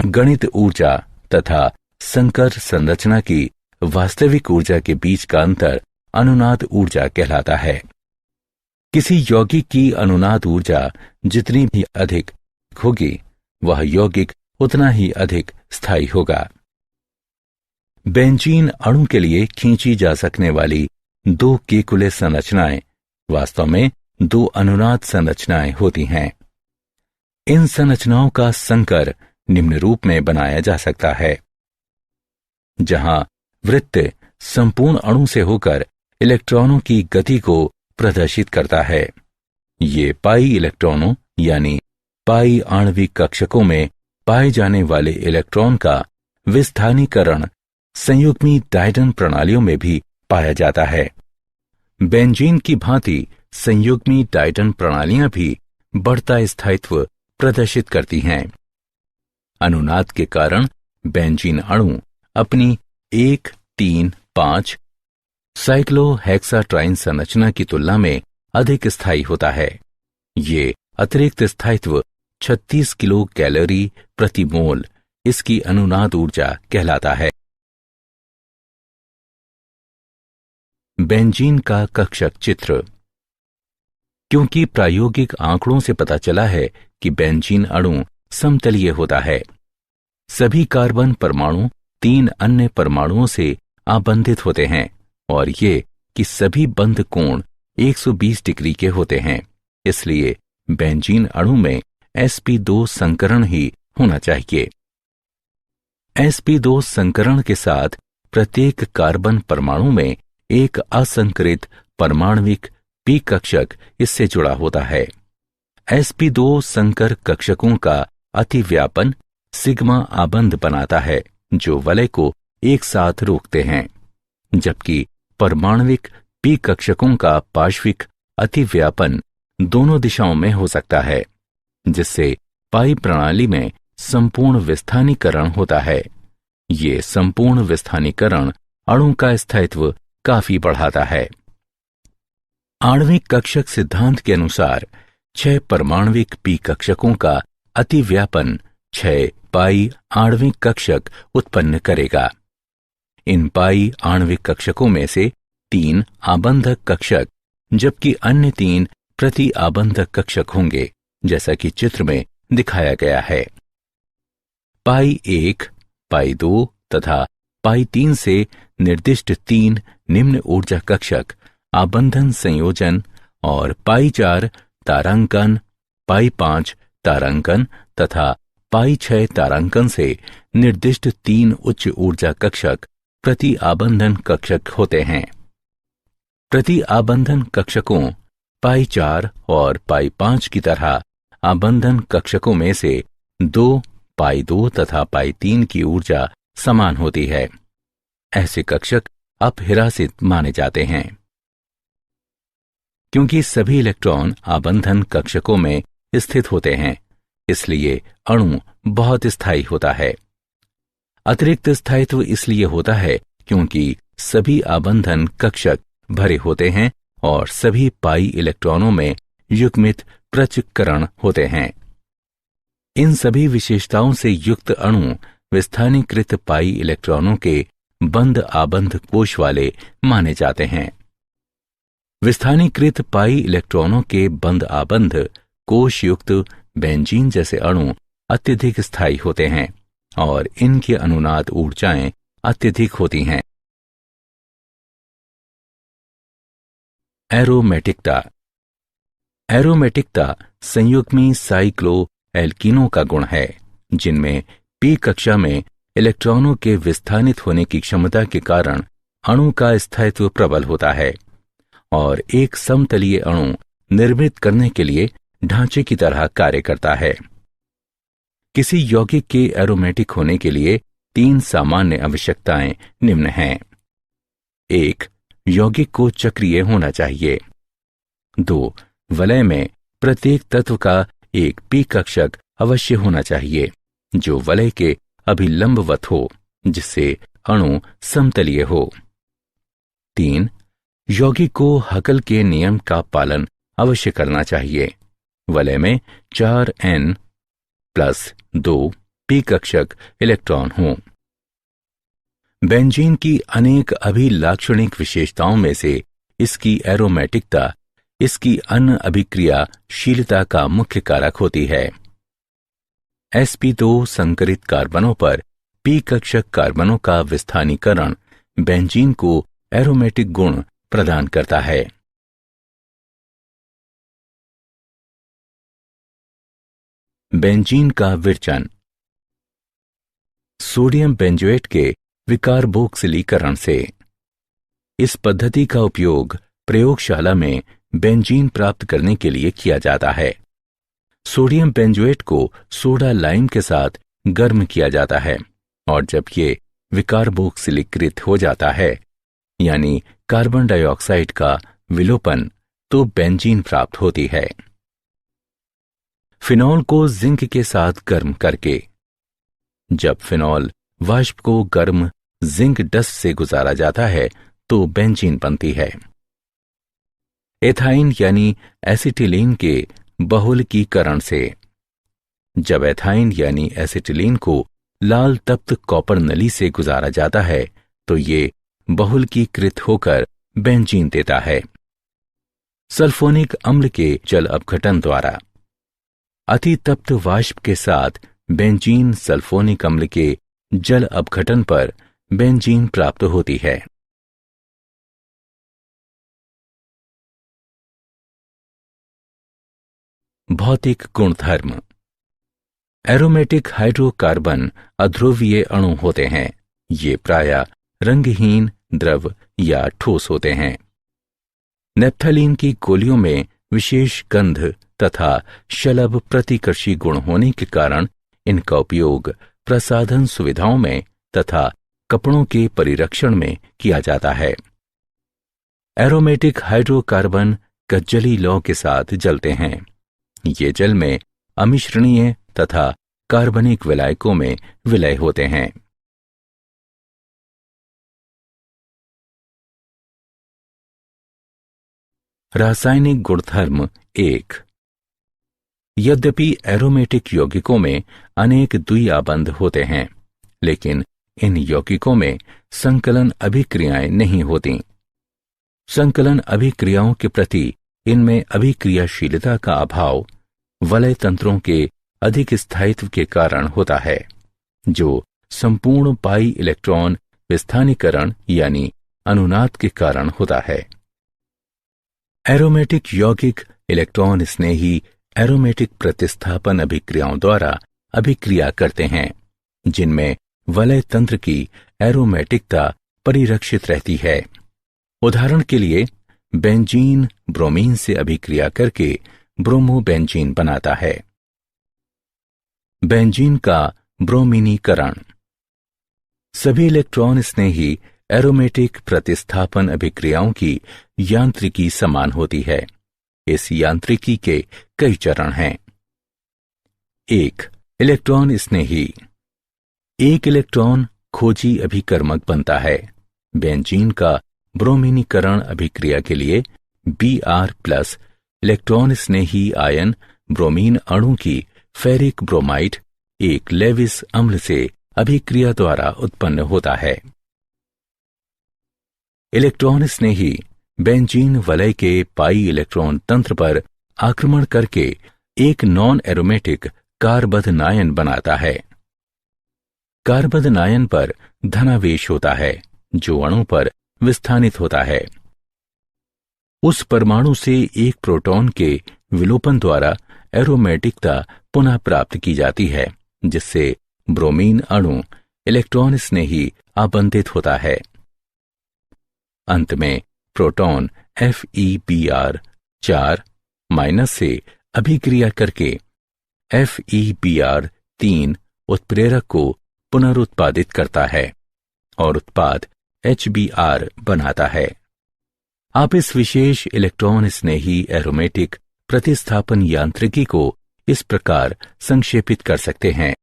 गणित ऊर्जा तथा संकर संरचना की वास्तविक ऊर्जा के बीच का अंतर अनुनाद ऊर्जा कहलाता है। किसी यौगिक की अनुनाद ऊर्जा जितनी भी अधिक होगी, वह यौगिक उतना ही अधिक स्थायी होगा। बेंजीन अणु के लिए खींची जा सकने वाली दो केकुले संरचनाएं वास्तव में दो अनुनाद संरचनाएं होती हैं। इन संरचनाओं का संकर निम्न रूप में बनाया जा सकता है, जहां वृत्त संपूर्ण अणु से होकर इलेक्ट्रॉनों की गति को प्रदर्शित करता है। ये पाई इलेक्ट्रॉनों यानी पाई आणविक कक्षकों में पाए जाने वाले इलेक्ट्रॉन का विस्थानीकरण संयुग्मी डायटन प्रणालियों में भी पाया जाता है। बेंजीन की भांति संयुग्मी डायटन प्रणालियां भी बढ़ता स्थायित्व प्रदर्शित करती हैं। अनुनाद के कारण बेंजीन अणु अपनी 1,3,5 साइक्लोहेक्साट्राइन संरचना की तुलना में अधिक स्थायी होता है। ये अतिरिक्त स्थायित्व 36 किलो कैलोरी प्रति मोल इसकी अनुनाद ऊर्जा कहलाता है। बेंजीन का कक्षक चित्र। क्योंकि प्रायोगिक आंकड़ों से पता चला है कि बेंजीन अणु समतलीय होता है, सभी कार्बन परमाणु 3 अन्य परमाणुओं से आबंधित होते हैं और ये कि सभी बंध कोण 120 डिग्री के होते हैं, इसलिए बेंजीन अणु में sp2 संकरण ही होना चाहिए। sp2 संकरण के साथ प्रत्येक कार्बन परमाणु में एक असंकरित परमाणविक p कक्षक इससे जुड़ा होता है। sp2 संकर कक्षकों का अतिव्यापन सिग्मा आबंध बनाता है जो वलय को एक साथ रोकते हैं, जबकि परमाणविक p कक्षकों का पार्श्विक अतिव्यापन दोनों दिशाओं में हो सकता है, जिससे पाई प्रणाली में संपूर्ण विस्थानीकरण होता है। ये संपूर्ण विस्थानीकरण अणु का स्थायित्व काफी बढ़ाता है। आणविक कक्षक सिद्धांत के अनुसार 6 परमाणविक p कक्षकों का अतिव्यापन 6 पाई आणविक कक्षक उत्पन्न करेगा। इन पाई आणविक कक्षकों में से 3 आबंधक कक्षक जबकि अन्य 3 प्रति आबंधक कक्षक होंगे, जैसा कि चित्र में दिखाया गया है। पाई 1, पाई 2 तथा पाई 3 से निर्दिष्ट 3 निम्न ऊर्जा कक्षक आबंधन संयोजन और पाई 4 तारांकन, पाई 5 तारांकन तथा पाई 6 तारांकन से निर्दिष्ट 3 उच्च ऊर्जा कक्षक प्रति आबंधन कक्षक होते हैं। प्रति आबंधन कक्षकों पाई 4 और पाई 5 की तरह आबंधन कक्षकों में से 2 पाई 2 तथा पाई 3 की ऊर्जा समान होती है। ऐसे कक्षक अपहिरासित माने जाते हैं। क्योंकि सभी इलेक्ट्रॉन आबंधन कक्षकों में स्थित होते हैं, इसलिए अणु बहुत स्थायी होता है। अतिरिक्त स्थायित्व इसलिए होता है क्योंकि सभी आबंधन कक्षक भरे होते हैं और सभी पाई इलेक्ट्रॉनों में युग्मित पृथक्करण होते हैं। इन सभी विशेषताओं से युक्त अणु विस्थानीकृत पाई इलेक्ट्रॉनों के बंद आबंध कोश वाले माने जाते हैं। विस्थानीकृत पाई इलेक्ट्रॉनों के बंद आबंध कोश युक्त बेंजीन जैसे अणु अत्यधिक स्थायी होते हैं और इनकी अनुनाद ऊर्जाएं अत्यधिक होती हैं। एरोमेटिकता। एरोमेटिकता संयुग्मी साइक्लो एल्कीनों का गुण है, जिनमें पी कक्षा में इलेक्ट्रॉनों के विस्थानित होने की क्षमता के कारण अणु का स्थायित्व प्रबल होता है और एक समतलीय अणु निर्मित करने के लिए ढांचे की तरह कार्य करता है। किसी यौगिक के एरोमेटिक होने के लिए 3 सामान्य आवश्यकताएं निम्न हैं। 1. यौगिक को चक्रीय होना चाहिए। 2. वलय में प्रत्येक तत्व का एक पी कक्षक अवश्य होना चाहिए जो वलय के अभिलंबवत हो, जिससे अणु समतलीय हो। 3. यौगिक को हकल के नियम का पालन अवश्य करना चाहिए। वलय में 4n+2 पी कक्षक इलेक्ट्रॉन हों। बेंजीन की अनेक अभिलाक्षणिक विशेषताओं में से इसकी एरोमेटिकता इसकी अन्य अभिक्रियाशीलता का मुख्य कारक होती है। sp2 संकरित कार्बनों पर पी कक्षक कार्बनों का विस्थानीकरण बेंजीन को एरोमेटिक गुण प्रदान करता है। बेंजीन का विरचन। सोडियम बेंजोएट के विकार्बोक्सिलीकरण से। इस पद्धति का उपयोग प्रयोगशाला में बेंजीन प्राप्त करने के लिए किया जाता है। सोडियम बेंजोएट को सोडा लाइम के साथ गर्म किया जाता है और जब ये विकार्बोक्सिलीकृत हो जाता है, यानी कार्बन डाइऑक्साइड का विलोपन, तो बेंजीन प्राप्त होती है। फिनॉल को जिंक के साथ गर्म करके। जब फिनॉल वाष्प को गर्म जिंक डस्ट से गुजारा जाता है तो बेंजीन बनती है। एथाइन यानी एसिटिलीन के बहुलकीकरण से। जब एथाइन यानी एसिटिलीन को लाल तप्त कॉपर नली से गुजारा जाता है तो ये बहुलकीकृत होकर बेंजीन देता है। सल्फोनिक अम्ल के जल अपघटन द्वारा। अतितप्त वाष्प के साथ बेंजीन सल्फोनिक अम्ल के जल अपघटन पर बेंजीन प्राप्त होती है। भौतिक गुणधर्म। एरोमेटिक हाइड्रोकार्बन अध्रुवीय अणु होते हैं। ये प्रायः रंगहीन, द्रव या ठोस होते हैं। नेप्थलीन की गोलियों में विशेष गंध तथा शलभ प्रतिकर्षी गुण होने के कारण इनका उपयोग प्रसाधन सुविधाओं में तथा कपड़ों के परिरक्षण में किया जाता है। एरोमेटिक हाइड्रोकार्बन कज्जली लौ के साथ जलते हैं। ये जल में अमिश्रणीय तथा कार्बनिक विलायकों में विलय होते हैं। रासायनिक गुणधर्म 1। यद्यपि एरोमेटिक यौगिकों में अनेक द्विआबंध होते हैं, लेकिन इन यौगिकों में संकलन अभिक्रियाएं नहीं होती। संकलन अभिक्रियाओं के प्रति इनमें अभिक्रियाशीलता का अभाव वलय तंत्रों के अधिक स्थायित्व के कारण होता है, जो संपूर्ण पाई इलेक्ट्रॉन विस्थानीकरण यानी अनुनाद के कारण होता है। एरोमेटिक यौगिक इलेक्ट्रॉन स्नेही एरोमेटिक प्रतिस्थापन अभिक्रियाओं द्वारा अभिक्रिया करते हैं, जिनमें वलय तंत्र की एरोमेटिकता परिरक्षित रहती है। उदाहरण के लिए बेंजीन ब्रोमीन से अभिक्रिया करके ब्रोमोबेंजीन बनाता है। बेंजीन का ब्रोमीनीकरण। सभी इलेक्ट्रॉन स्नेही एरोमेटिक प्रतिस्थापन अभिक्रियाओं की यांत्रिकी समान होती है। इस यांत्रिकी के कई चरण हैं। 1. इलेक्ट्रॉन स्नेही। एक इलेक्ट्रॉन खोजी अभिकर्मक बनता है। बेंजीन का ब्रोमीनीकरण अभिक्रिया के लिए Br+ इलेक्ट्रॉन स्नेही आयन ब्रोमीन अणु की फेरिक ब्रोमाइड एक लेविस अम्ल से अभिक्रिया द्वारा उत्पन्न होता है। इलेक्ट्रॉन स्नेही बेंजीन वलय के पाई इलेक्ट्रॉन तंत्र पर आक्रमण करके एक नॉन एरोमेटिक कार्बधनायन बनाता है। कार्बधनायन पर धनावेश होता है जो अणु पर विस्थानित होता है। उस परमाणु से एक प्रोटॉन के विलोपन द्वारा एरोमेटिकता पुनः प्राप्त की जाती है, जिससे ब्रोमीन अणु इलेक्ट्रॉन स्नेही आबंधित होता है। अंत में प्रोटॉन Fe-Br4- से अभिक्रिया करके Fe-Br3 उत्प्रेरक को पुनरुत्पादित करता है और उत्पाद HBr बनाता है। आप इस विशेष इलेक्ट्रॉन स्नेही एरोमेटिक प्रतिस्थापन यांत्रिकी को इस प्रकार संक्षेपित कर सकते हैं।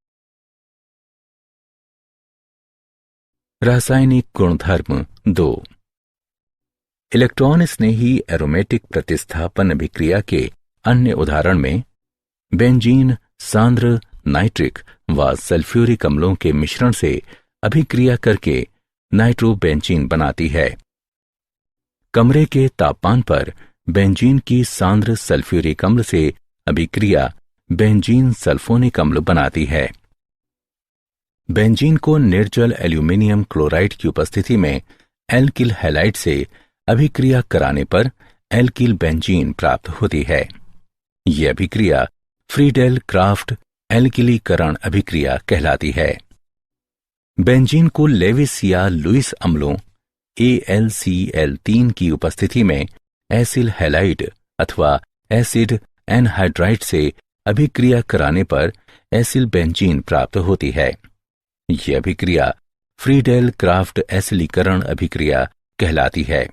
रासायनिक गुणधर्म 2। इलेक्ट्रॉन स्नेही एरोमेटिक प्रतिस्थापन अभिक्रिया के अन्य उदाहरण में बेंजीन सांद्र नाइट्रिक व सल्फ्यूरिक अम्लों के मिश्रण से अभिक्रिया करके नाइट्रोबेंजीन बनाती है। कमरे के तापमान पर बेंजीन की सांद्र सल्फ्यूरिक अम्ल से अभिक्रिया बेंजीन सल्फोनिक अम्ल बनाती है। बेंजीन को निर्जल एल्यूमिनियम क्लोराइड की उपस्थिति में एल्किल हैलाइड से अभिक्रिया कराने पर एल्किल बेंजीन प्राप्त होती है। यह अभिक्रिया फ्रीडेल क्राफ्ट एल्किलीकरण अभिक्रिया कहलाती है। बेंजीन को लेविस या लुईस अम्लों AlCl3 की उपस्थिति में एसिल हैलाइड अथवा एसिड एनहाइड्राइड से अभिक्रिया कराने पर एसिल बेंजीन प्राप्त होती है। यह अभिक्रिया फ्रीडेल क्राफ्ट एसिलीकरण अभिक्रिया कहलाती है।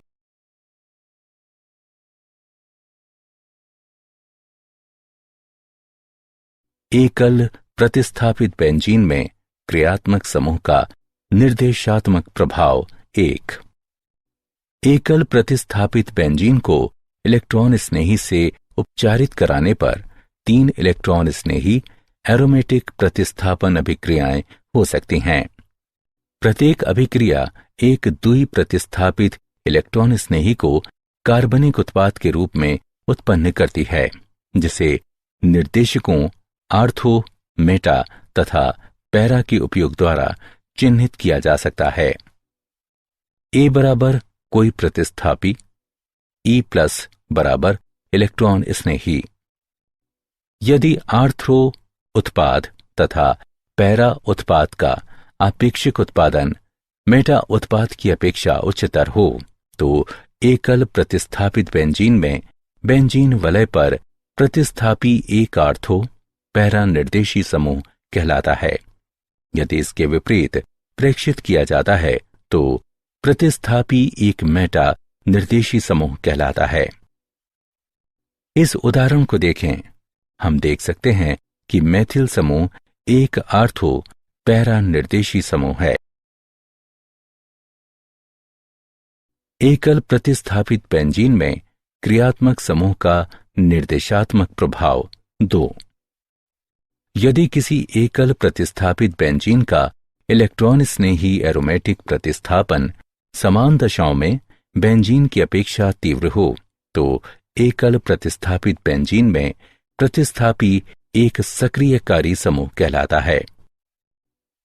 एकल प्रतिस्थापित बेंजीन में क्रियात्मक समूह का निर्देशात्मक प्रभाव 1। एकल प्रतिस्थापित बेंजीन को इलेक्ट्रॉन स्नेही से उपचारित कराने पर 3 इलेक्ट्रॉन स्नेही एरोमेटिक प्रतिस्थापन अभिक्रियाएं हो सकती हैं। प्रत्येक अभिक्रिया एक द्वि प्रतिस्थापित इलेक्ट्रॉन स्नेही को कार्बनिक उत्पाद के रूप में उत्पन्न करती है, जिसे निर्देशकों आर्थो, मेटा तथा पैरा के उपयोग द्वारा चिन्हित किया जा सकता है। A बराबर कोई प्रतिस्थापी, E प्लस बराबर इलेक्ट्रॉन स्नेही। यदि आर्थ्रो उत्पाद तथा पैरा उत्पाद का आपेक्षिक उत्पादन मेटा उत्पाद की अपेक्षा उच्चतर हो तो एकल प्रतिस्थापित बेंजीन में बेंजीन वलय पर प्रतिस्थापी एक आर्थो पैरा निर्देशी समूह कहलाता है। यदि इसके विपरीत प्रेक्षित किया जाता है तो प्रतिस्थापी एक मेटा निर्देशी समूह कहलाता है। इस उदाहरण को देखें। हम देख सकते हैं कि मेथिल समूह एक आर्थो पैरा निर्देशी समूह है। एकल प्रतिस्थापित बेंजीन में क्रियात्मक समूह का निर्देशात्मक प्रभाव 2। यदि किसी एकल प्रतिस्थापित बेंजीन का इलेक्ट्रॉन स्नेही एरोमेटिक प्रतिस्थापन समान दशाओं में बेंजीन की अपेक्षा तीव्र हो तो एकल प्रतिस्थापित बेंजीन में प्रतिस्थापी एक सक्रियकारी समूह कहलाता है।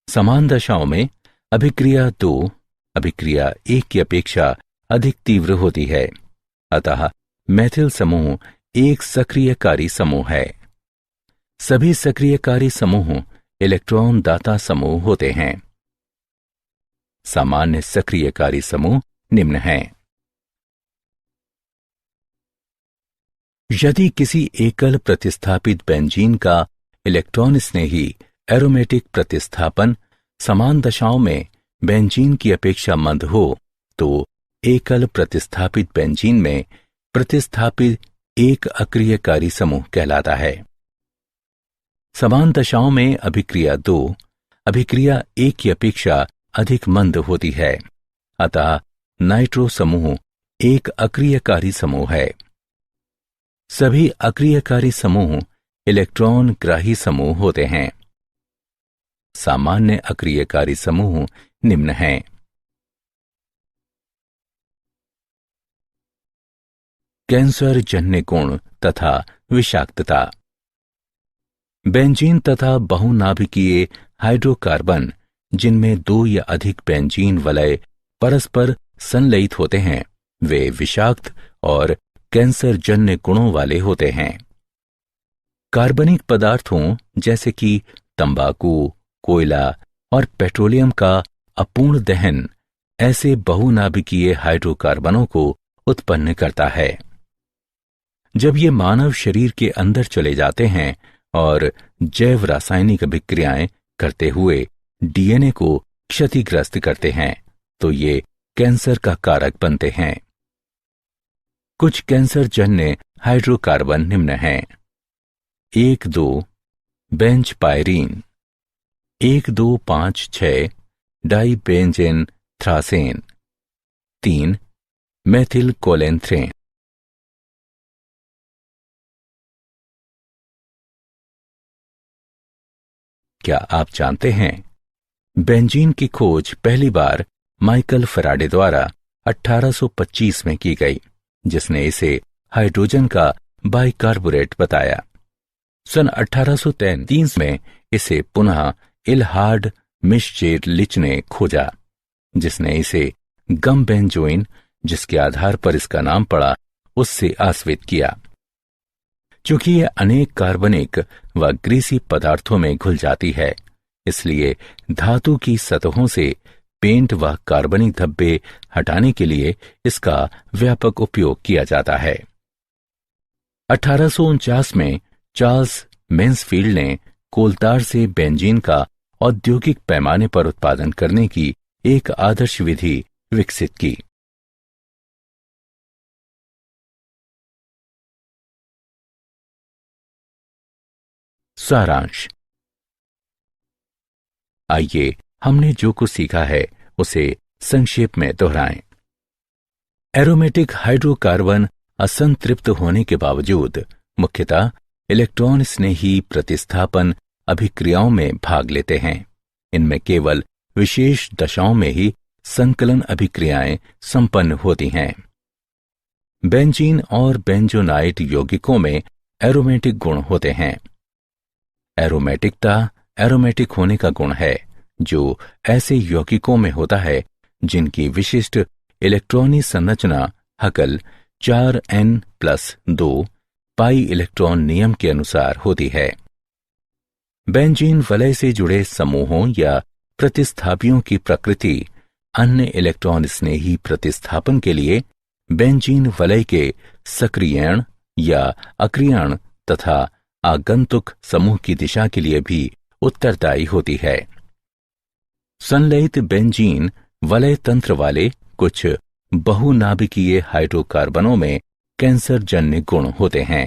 समान दशाओं में अभिक्रिया 2 अभिक्रिया 1 की अपेक्षा अधिक तीव्र होती है, अतः मेथिल समूह एक सक्रियकारी समूह है। सभी सक्रियकारी समूह इलेक्ट्रॉन दाता समूह होते हैं। सामान्य सक्रियकारी समूह निम्न हैं। यदि किसी एकल प्रतिस्थापित बेंजीन का इलेक्ट्रॉन स्नेही एरोमेटिक प्रतिस्थापन समान दशाओं में बेंजीन की अपेक्षा मंद हो तो एकल प्रतिस्थापित बेंजीन में प्रतिस्थापित एक अक्रियकारी समूह कहलाता है। समान दशाओं में अभिक्रिया 2 अभिक्रिया 1 की अपेक्षा अधिक मंद होती है, अतः नाइट्रो समूह एक अक्रियकारी समूह है। सभी अक्रियकारी समूह इलेक्ट्रॉन ग्राही समूह होते हैं। सामान्य अक्रियकारी समूह निम्न हैं। कैंसर जन्य गुण तथा विषाक्तता। बेंजीन तथा बहुनाभिकीय हाइड्रोकार्बन जिनमें 2 या अधिक बेंजीन वलय परस्पर संलयित होते हैं, वे विषाक्त और कैंसर जन्य गुणों वाले होते हैं। कार्बनिक पदार्थों जैसे कि तंबाकू, कोयला और पेट्रोलियम का अपूर्ण दहन ऐसे बहुनाभिकीय हाइड्रोकार्बनों को उत्पन्न करता है। जब ये मानव शरीर के अंदर चले जाते हैं और जैव रासायनिक अभिक्रियाएं करते हुए डीएनए को क्षतिग्रस्त करते हैं, तो ये कैंसर का कारक बनते हैं। कुछ कैंसर जन्य हाइड्रोकार्बन निम्न हैं: 1,2 बेंचपायरीन, 1,2,5,6 डाइबेंजेन थ्रासेन, 3 मेथिल कोलेंथ्रेन। क्या आप जानते हैं बेंजीन की खोज पहली बार माइकल फैराडे द्वारा 1825 में की गई, जिसने इसे हाइड्रोजन का बाइकार्बोरेट बताया। सन 1833 में इसे पुनः इलहार्ड मिश्चेरलिच ने खोजा, जिसने इसे गम बेंजोइन, जिसके आधार पर इसका नाम पड़ा, उससे आश्रित किया। चूंकि यह अनेक कार्बनिक व ग्रीसी पदार्थों में घुल जाती है, इसलिए धातु की सतहों से पेंट व कार्बनिक धब्बे हटाने के लिए इसका व्यापक उपयोग किया जाता है। 1849 में चार्ल्स मेंसफील्ड ने कोलतार से बेंजीन का औद्योगिक पैमाने पर उत्पादन करने की एक आदर्श विधि विकसित की। सारांश। आइए हमने जो कुछ सीखा है उसे संक्षेप में दोहराएं। एरोमेटिक हाइड्रोकार्बन असंतृप्त होने के बावजूद मुख्यतः इलेक्ट्रॉन स्नेही प्रतिस्थापन अभिक्रियाओं में भाग लेते हैं। इनमें केवल विशेष दशाओं में ही संकलन अभिक्रियाएं संपन्न होती हैं। बेंजीन और बेंजोनाइट यौगिकों में एरोमेटिक गुण होते हैं। एरोमेटिकता एरोमेटिक होने का गुण है, जो ऐसे यौगिकों में होता है जिनकी विशिष्ट इलेक्ट्रॉनी संरचना हकल 4n+2 पाई इलेक्ट्रॉन नियम के अनुसार होती है। बेंजीन वलय से जुड़े समूहों या प्रतिस्थापियों की प्रकृति अन्य इलेक्ट्रॉन स्नेही प्रतिस्थापन के लिए बेंजीन वलय के सक्रियण या अक्रियण तथा आगंतुक समूह की दिशा के लिए भी उत्तरदायी होती है। संलयित बेंजीन वलय तंत्र वाले कुछ बहुनाभिकीय हाइड्रोकार्बनों में कैंसर जन्य गुण होते हैं।